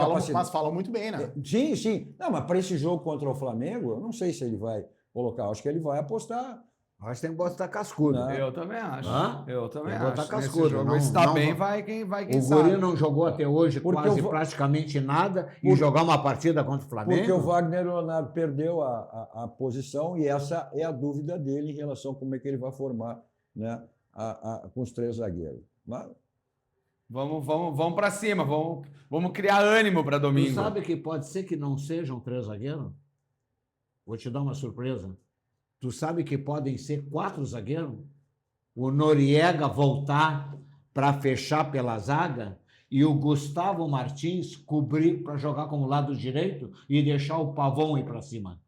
falam muito bem, né? Sim, sim. Não, mas para esse jogo contra o Flamengo, eu não sei se ele vai colocar. Acho que ele vai apostar. Nós temos que botar cascudo. Não. Eu também acho. Hã? Eu também Tem que botar acho. cascudo, Nesse jogo, não- se tá não- bem, vai quem O sabe. Guri não jogou até hoje Porque quase eu vou- praticamente nada e jogar uma partida contra o Flamengo. Porque o Wagner Leonardo perdeu a posição e essa é a dúvida dele em relação a como é que ele vai formar, né, com os 3 zagueiros. Mas, Vamos para cima, vamos criar ânimo para Tu domingo. sabe que pode ser que não sejam 3 zagueiros? Vou te dar uma surpresa. Tu sabe que podem ser 4 zagueiros? O Noriega voltar para fechar pela zaga e o Gustavo Martins cobrir para jogar como lado direito e deixar o Pavon ir para cima.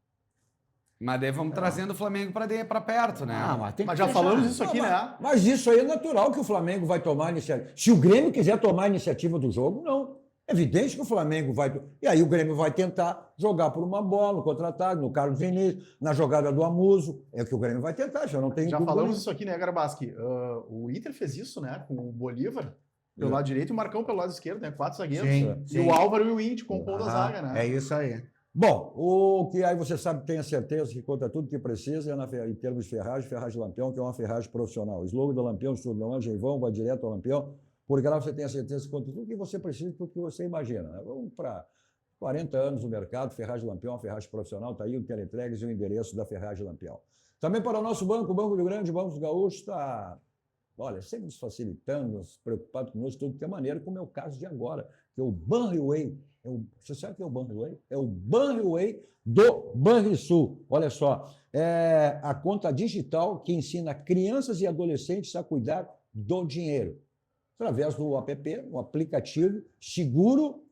Mas daí vamos trazendo o Flamengo para perto, né? Mas tem que Mas já fechar. falamos isso aqui, né? mas isso aí é natural que o Flamengo vai tomar a iniciativa. Se o Grêmio quiser tomar a iniciativa do jogo, não. É evidente que o Flamengo vai... E aí o Grêmio vai tentar jogar por uma bola, no contra-ataque, no Carlos Vinícius, na jogada do Amuso. É o que o Grêmio vai tentar, já não tem Já dúvida falamos nenhuma. isso aqui, né, Garbaschi? O Inter fez isso, né? Com o Bolívar pelo lado direito e o Marcão pelo lado esquerdo, né? 4 zagueiros. Sim, E sim. o Álvaro e o Indy compondo a zaga, né? É isso aí. Bom, o que aí você sabe, tenha certeza que conta tudo que precisa em termos de ferragem Lampião, que é uma ferragem profissional. O slogan do Lampião, estudo não anja em vão, vai direto ao Lampião, porque lá você tem a certeza que conta tudo que você precisa, tudo que você imagina. Né? Vamos para 40 anos no mercado, ferragem Lampião, uma ferragem profissional, está aí o teleentregas e o endereço da ferragem Lampião. Também para o nosso banco, o Banco Rio Grande, o Banco dos Gaúchos, está, olha, sempre nos facilitando, nos preocupado conosco de tudo que é maneira, como é o caso de agora, que é o Banriway. Você sabe o que é o Banriway? É o Banriway do Banrisul. Olha só, é a conta digital que ensina crianças e adolescentes a cuidar do dinheiro, através do app, um aplicativo seguro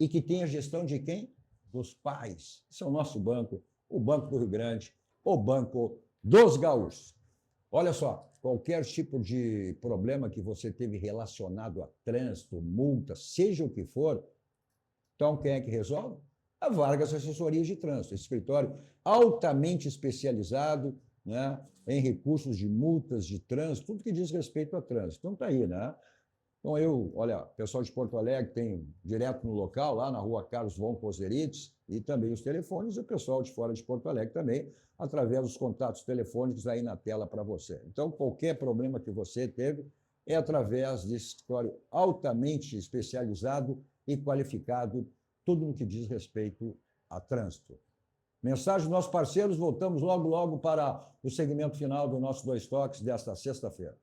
e que tem a gestão de quem? Dos pais. Esse é o nosso banco, o Banco do Rio Grande, o Banco dos Gaúchos. Olha só, qualquer tipo de problema que você teve relacionado a trânsito, multa, seja o que for, então quem é que resolve? A Vargas Assessoria de Trânsito, esse escritório altamente especializado, né, em recursos de multas de trânsito, tudo que diz respeito a trânsito. Então está aí, né? Então, olha, o pessoal de Porto Alegre tem direto no local, lá na rua Carlos von Coserides, e também os telefones, e o pessoal de fora de Porto Alegre também, através dos contatos telefônicos aí na tela para você. Então, qualquer problema que você teve é através desse escritório altamente especializado e qualificado, tudo no que diz respeito a trânsito. Mensagem dos nossos parceiros, voltamos logo para o segmento final do nosso Dois Toques desta sexta-feira.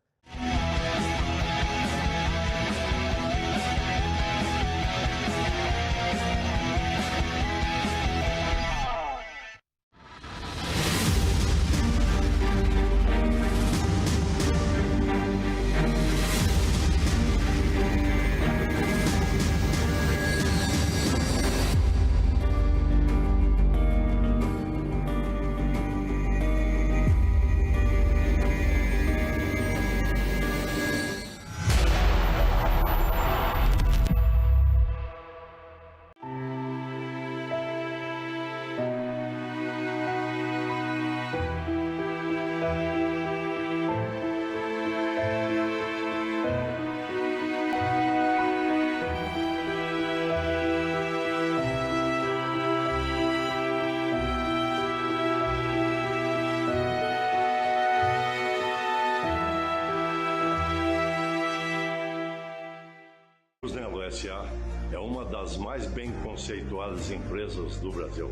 S.A. é uma das mais bem conceituadas empresas do Brasil,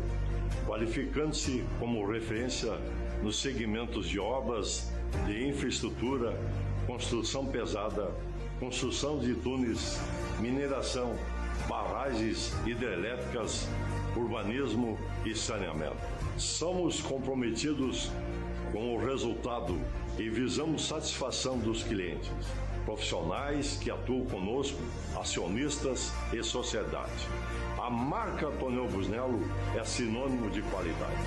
qualificando-se como referência nos segmentos de obras de infraestrutura, construção pesada, construção de túneis, mineração, barragens hidrelétricas, urbanismo e saneamento. Somos comprometidos com o resultado e visamos satisfação dos clientes, profissionais que atuam conosco, acionistas e sociedade. A marca Tonel Busnello é sinônimo de qualidade.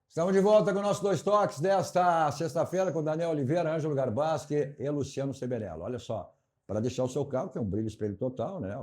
Estamos de volta com o nosso Dois Toques desta sexta-feira com Daniel Oliveira, Ângelo Garbaschi e Luciano Sebenello. Olha só, para deixar o seu carro, que é um brilho espelho total, né?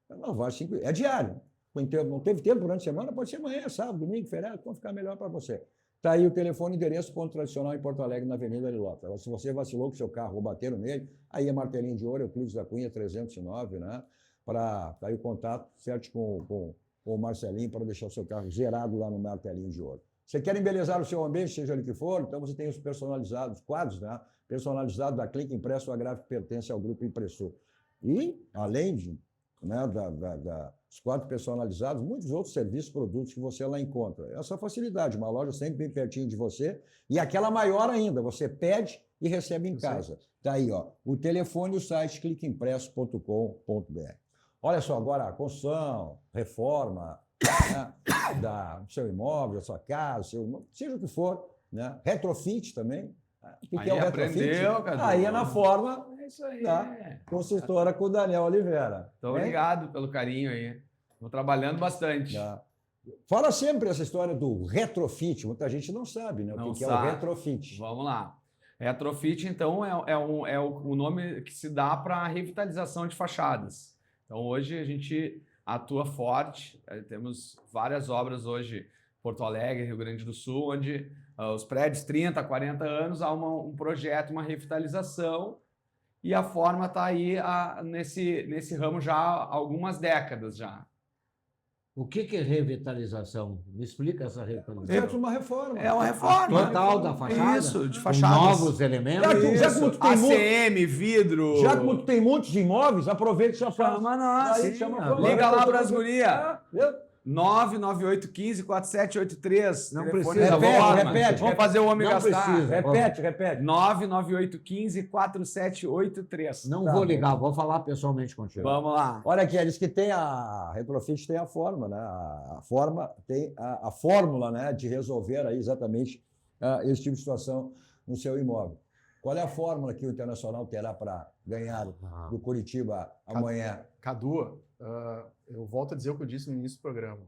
Não vai 5, é diário. Não teve tempo durante a semana, pode ser amanhã, sábado, domingo, feriado, então ficar melhor para você. Está aí o telefone, endereço, ponto tradicional em Porto Alegre, na Avenida Lilota. Se você vacilou com o seu carro ou bateram nele, aí é Martelinho de Ouro, Euclides da Cunha 309, né? Tá aí o contato certo com o Marcelinho para deixar o seu carro zerado lá no Martelinho de Ouro. Você quer embelezar o seu ambiente, seja ele que for, então você tem os personalizados, quadros, né? Personalizados da Clique Impresso, a gráfica que pertence ao Grupo Impressor. E, além de, né, dos quadros personalizados, muitos outros serviços, produtos que você lá encontra. Essa facilidade, uma loja sempre bem pertinho de você, e aquela maior ainda, você pede e recebe em casa. Está aí, ó, o telefone e o site cliqueimpresso.com.br. Olha só, agora a construção, reforma, né, do seu imóvel, da sua casa, seja o que for, né? Retrofit também. O que é o retrofit? Aí é na forma da consultora com o Daniel Oliveira. Então, obrigado pelo carinho aí. Estou trabalhando bastante. Fala sempre essa história do retrofit. Muita gente não sabe, né? O que é o retrofit. Vamos lá. Retrofit, então, é o nome que se dá para a revitalização de fachadas. Então, hoje a gente atua forte. Temos várias obras hoje, Porto Alegre, Rio Grande do Sul, onde os prédios 30, 40 anos, há um projeto, uma revitalização, e a Forma está aí nesse ramo já há algumas décadas já. O que é revitalização? Me explica essa revitalização. É uma reforma. É uma reforma. Total da fachada? Isso, de Com fachadas. novos elementos? Já que tu tem ACM, vidro. Já que tu tem muitos de imóveis, aproveita e já faz. Chama nós. Aí Sim, chama a liga lá para as Ah, gurias. viu? 99815-4783. Não Telefone precisa. da Repete, Forma. repete. Vamos fazer o homem Não gastar. precisa. Repete. 99815-4783. Não Tá vou bom. ligar, vou falar pessoalmente contigo. Vamos lá. Olha aqui, eles que tem a Retrofit tem a forma, né? A forma tem a fórmula, né, de resolver aí exatamente esse tipo de situação no seu imóvel. Qual é a fórmula que o Internacional terá para ganhar do Curitiba amanhã? Cadu, eu volto a dizer o que eu disse no início do programa.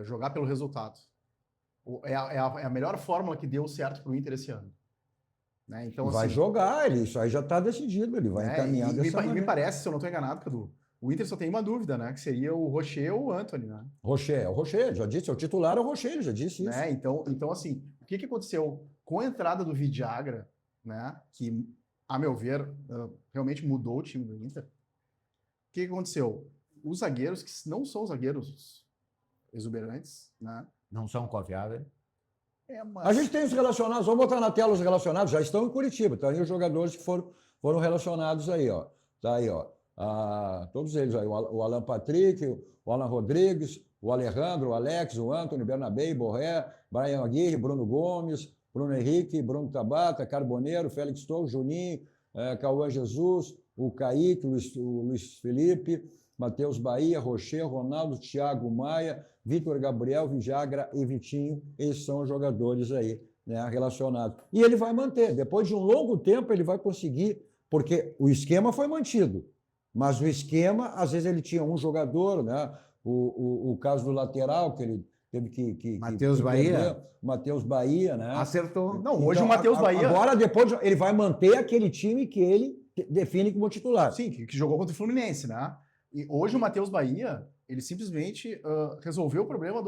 Jogar pelo resultado. É a melhor fórmula que deu certo para o Inter esse ano. Né? Então, Vai assim, jogar, isso aí já está decidido, ele vai encaminhar dessa e me maneira. parece, se eu não estou enganado, Cadu, o Inter só tem uma dúvida, né? Que seria o Rocher ou o Antony, né? Rocher, o Rocher, já disse, o titular é o Rocher, ele já disse isso. Né? Então, assim, o que aconteceu com a entrada do Vidagra, né? Que, a meu ver, realmente mudou o time do Inter. O que aconteceu? Os zagueiros, que não são zagueiros exuberantes, né? Não são confiáveis? A gente tem os relacionados, vamos botar na tela os relacionados, já estão em Curitiba, estão aí os jogadores que foram relacionados aí, ó. Tá aí, ó. Todos eles aí, o Alan Patrick, o Alan Rodrigues, o Alejandro, o Alex, o Antony, Bernabé, Borré, Brian Aguirre, Bruno Gomes, Bruno Henrique, Bruno Tabata, Carboneiro, Félix Torres, Juninho, Cauã Jesus, o Kaique, o Luiz Felipe, Matheus Bahia, Rocher, Ronaldo, Thiago Maia, Vitor Gabriel, Vidagra e Vitinho. Esses são os jogadores aí, né, relacionados. E ele vai manter. Depois de um longo tempo, ele vai conseguir, porque o esquema foi mantido. Mas o esquema, às vezes, ele tinha um jogador, né? O caso do lateral, que ele teve que Matheus Bahia? perder. Matheus Bahia, né? Acertou. Não, hoje o Matheus Bahia... Agora, depois, ele vai manter aquele time que ele define como titular. Sim, que jogou contra o Fluminense, né? E hoje o Matheus Bahia, ele simplesmente resolveu o problema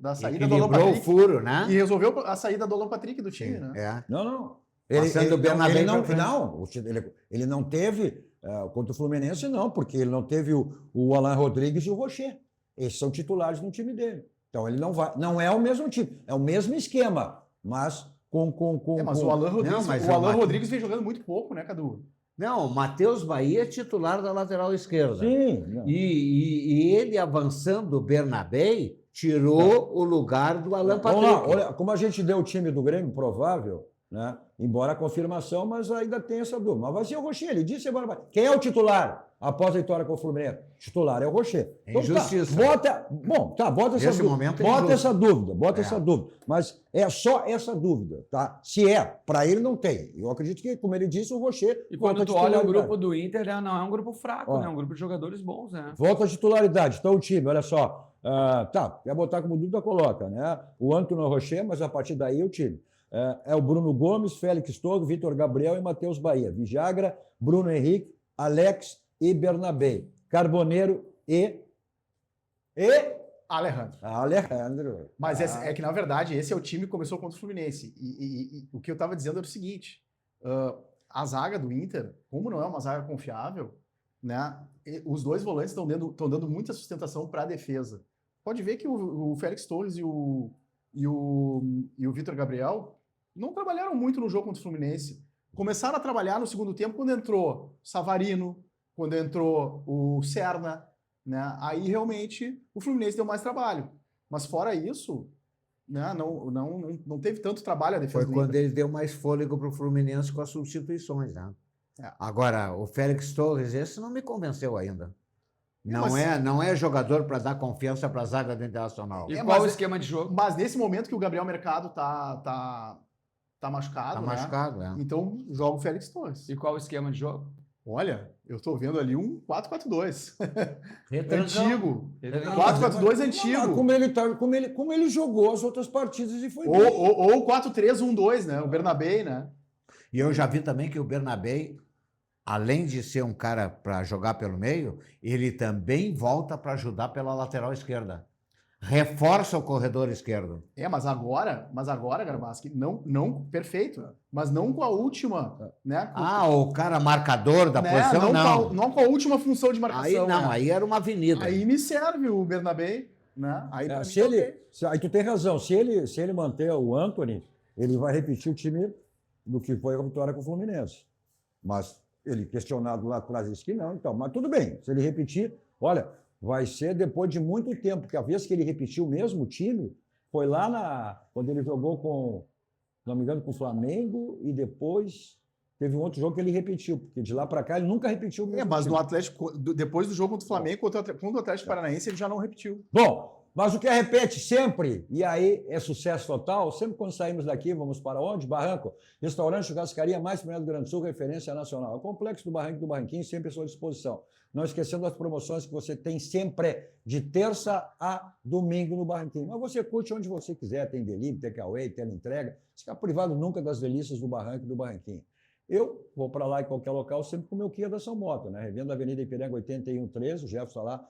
da saída do Alan Equilibrou Patrick. o furo, né? E resolveu a saída do Alan Patrick do time, né? É. Não. Passando o Bernabé pra frente. Ele não teve contra o Fluminense, não, porque ele não teve o Alan Rodrigues e o Rocher. Esses são titulares no time dele. Então ele não vai. Não é o mesmo time, é o mesmo esquema, mas mas o Alan Rodrigues, Não, mas Rodrigues vem jogando muito pouco, né, Cadu? Não, o Matheus Bahia é titular da lateral esquerda. Sim. E ele avançando o Bernabé tirou o lugar do Alan Vamos lá, Patrick. olha, como a gente deu o time do Grêmio provável, né? Embora a confirmação, mas ainda tem essa dúvida. Mas vai ser o Rocher, ele disse agora. Quem é o titular após a vitória com o Fluminense? Titular é o Rocher. É injustiça. Bota essa Nesse dúvida. momento é Bota injusto. essa dúvida, É. essa dúvida. Mas é só essa dúvida, tá? Se para ele não tem. Eu acredito que, como ele disse, o Rocher. E quando volta tu à olha o titularidade. grupo do Inter, não é um grupo fraco, Ó. né? É um grupo de jogadores bons, né? Volta à titularidade. Então, o time, olha só. Quer botar como dúvida, coloca, né? O Antônio Rocher, mas a partir daí é o time. É o Bruno Gomes, Félix Torres, Vitor Gabriel e Matheus Bahia. Vidagra, Bruno Henrique, Alex e Bernabé. Carboneiro e Alejandro. Mas é que, na verdade, esse é o time que começou contra o Fluminense. E o que eu estava dizendo era o seguinte: a zaga do Inter, como não é uma zaga confiável, né, os dois volantes estão dando muita sustentação para a defesa. Pode ver que o Félix Torres e o Vitor Gabriel não trabalharam muito no jogo contra o Fluminense. Começaram a trabalhar no segundo tempo quando entrou Savarino, quando entrou o Serna, né? Aí realmente o Fluminense deu mais trabalho. Mas fora isso, né, não teve tanto trabalho a defesa Foi do quando Inter. ele deu mais fôlego para o Fluminense com as substituições, né? É. Agora, o Félix Torres, esse não me convenceu ainda. Mas- Não é jogador para dar confiança para a zaga do Internacional. E É, qual mas- o esquema de jogo? Mas nesse momento que o Gabriel Mercado tá machucado, Tá né? machucado, né? Então joga o Félix Torres. E qual o esquema de jogo? Olha, eu tô vendo ali um 4-4-2. Retrancão. Antigo. Retrancão. 4-4-2 antigo. Como ele jogou as outras partidas e foi bem. Ou 4-3-1-2, né? O Bernabé, né? E eu já vi também que o Bernabé, além de ser um cara para jogar pelo meio, ele também volta para ajudar pela lateral esquerda. Reforça o corredor esquerdo. Mas agora, Garbaschi, não, perfeito, mas não com a última, né? O cara marcador da posição, não. Não com a última função de marcação. Aí não, né? aí era uma avenida. Aí me serve o Bernabé, né? Aí tu tem razão, se ele manter o Antony, ele vai repetir o time do que foi a vitória com o Fluminense. Mas ele questionado lá atrás disse que não, então, mas tudo bem, se ele repetir, olha, vai ser depois de muito tempo, porque a vez que ele repetiu o mesmo time, foi lá quando ele jogou com, não me engano, com o Flamengo, e depois teve um outro jogo que ele repetiu, porque de lá para cá ele nunca repetiu o mesmo mas time. no Atlético, depois do jogo contra o Flamengo, contra o Atlético Paranaense, ele já não repetiu. Bom, mas o que repete sempre, e aí é sucesso total, sempre quando saímos daqui, vamos para onde? Barranco, restaurante, churrascaria mais primeiro do Grande Sul, referência nacional. O complexo do Barranco e do Barranquinho sempre à sua disposição. Não esquecendo as promoções que você tem sempre, de terça a domingo no Barranquinho. Mas você curte onde você quiser, tem delivery, takeaway, teleentrega, fica privado nunca das delícias do Barranco e do Barranquinho. Eu vou para lá em qualquer local, sempre com o meu Kia da São Moto, né? Revendo a Avenida Ipiranga 8113, o Jefferson lá,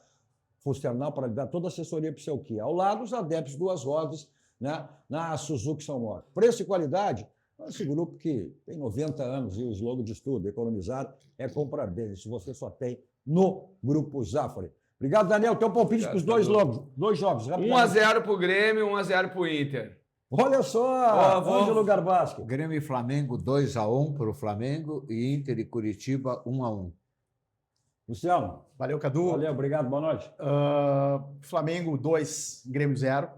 Fusternal, para dar toda a assessoria para o seu Kia. Ao lado, os adeptos Duas Rodas, né, na Suzuki São Moto. Preço e qualidade, esse grupo que tem 90 anos e o slogan de tudo, economizar é comprar bem. Isso você só tem no Grupo Zafari. Obrigado, Daniel. Teu palpite para os dois jogos. 1-0 para o Grêmio, 1-0 para o Inter. Olha só, Ângelo Garbaschi. Grêmio e Flamengo 2-1 para o Flamengo e Inter e Curitiba 1-1. Luciano. Valeu, Cadu. Valeu, obrigado, boa noite. Flamengo 2, Grêmio 0,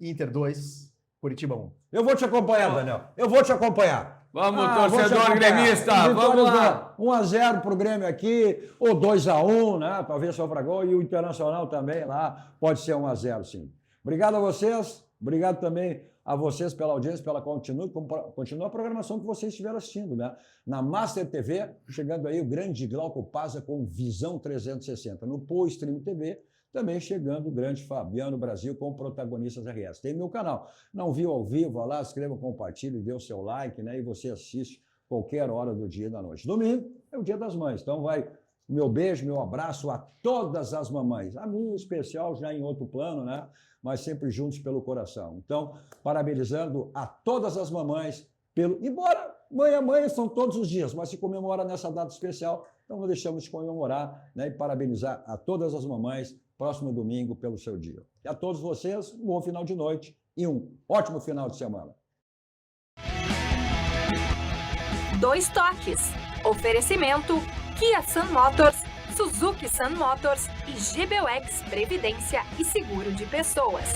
Inter 2, Curitiba 1. Eu vou te acompanhar, Daniel. Eu vou te acompanhar. Vamos, torcedor gremista, vamos lá. 1-0 para o Grêmio aqui, ou 2-1, né? Talvez só para gol, e o Internacional também lá, pode ser 1-0, sim. Obrigado a vocês, obrigado também a vocês pela audiência, continua a programação que vocês estiveram assistindo, né? Na Master TV, chegando aí o grande Glauco Paza com Visão 360. No Pô Stream TV, também chegando o grande Fabiano Brasil com Protagonistas RS. Tem meu canal. Não viu ao vivo, vai lá, inscreva, compartilhe, dê o seu like, né? E você assiste qualquer hora do dia e da noite. Domingo é o Dia das Mães, então vai meu beijo, meu abraço a todas as mamães. A minha em especial, já em outro plano, né? Mas sempre juntos pelo coração. Então, parabenizando a todas as mamães embora mãe são todos os dias, mas se comemora nessa data especial, então não deixamos de comemorar, né? E parabenizar a todas as mamães próximo domingo pelo seu dia. E a todos vocês, um bom final de noite e um ótimo final de semana. Dois toques. Oferecimento Kia Sun Motors, Suzuki Sun Motors e GBUX Previdência e Seguro de Pessoas.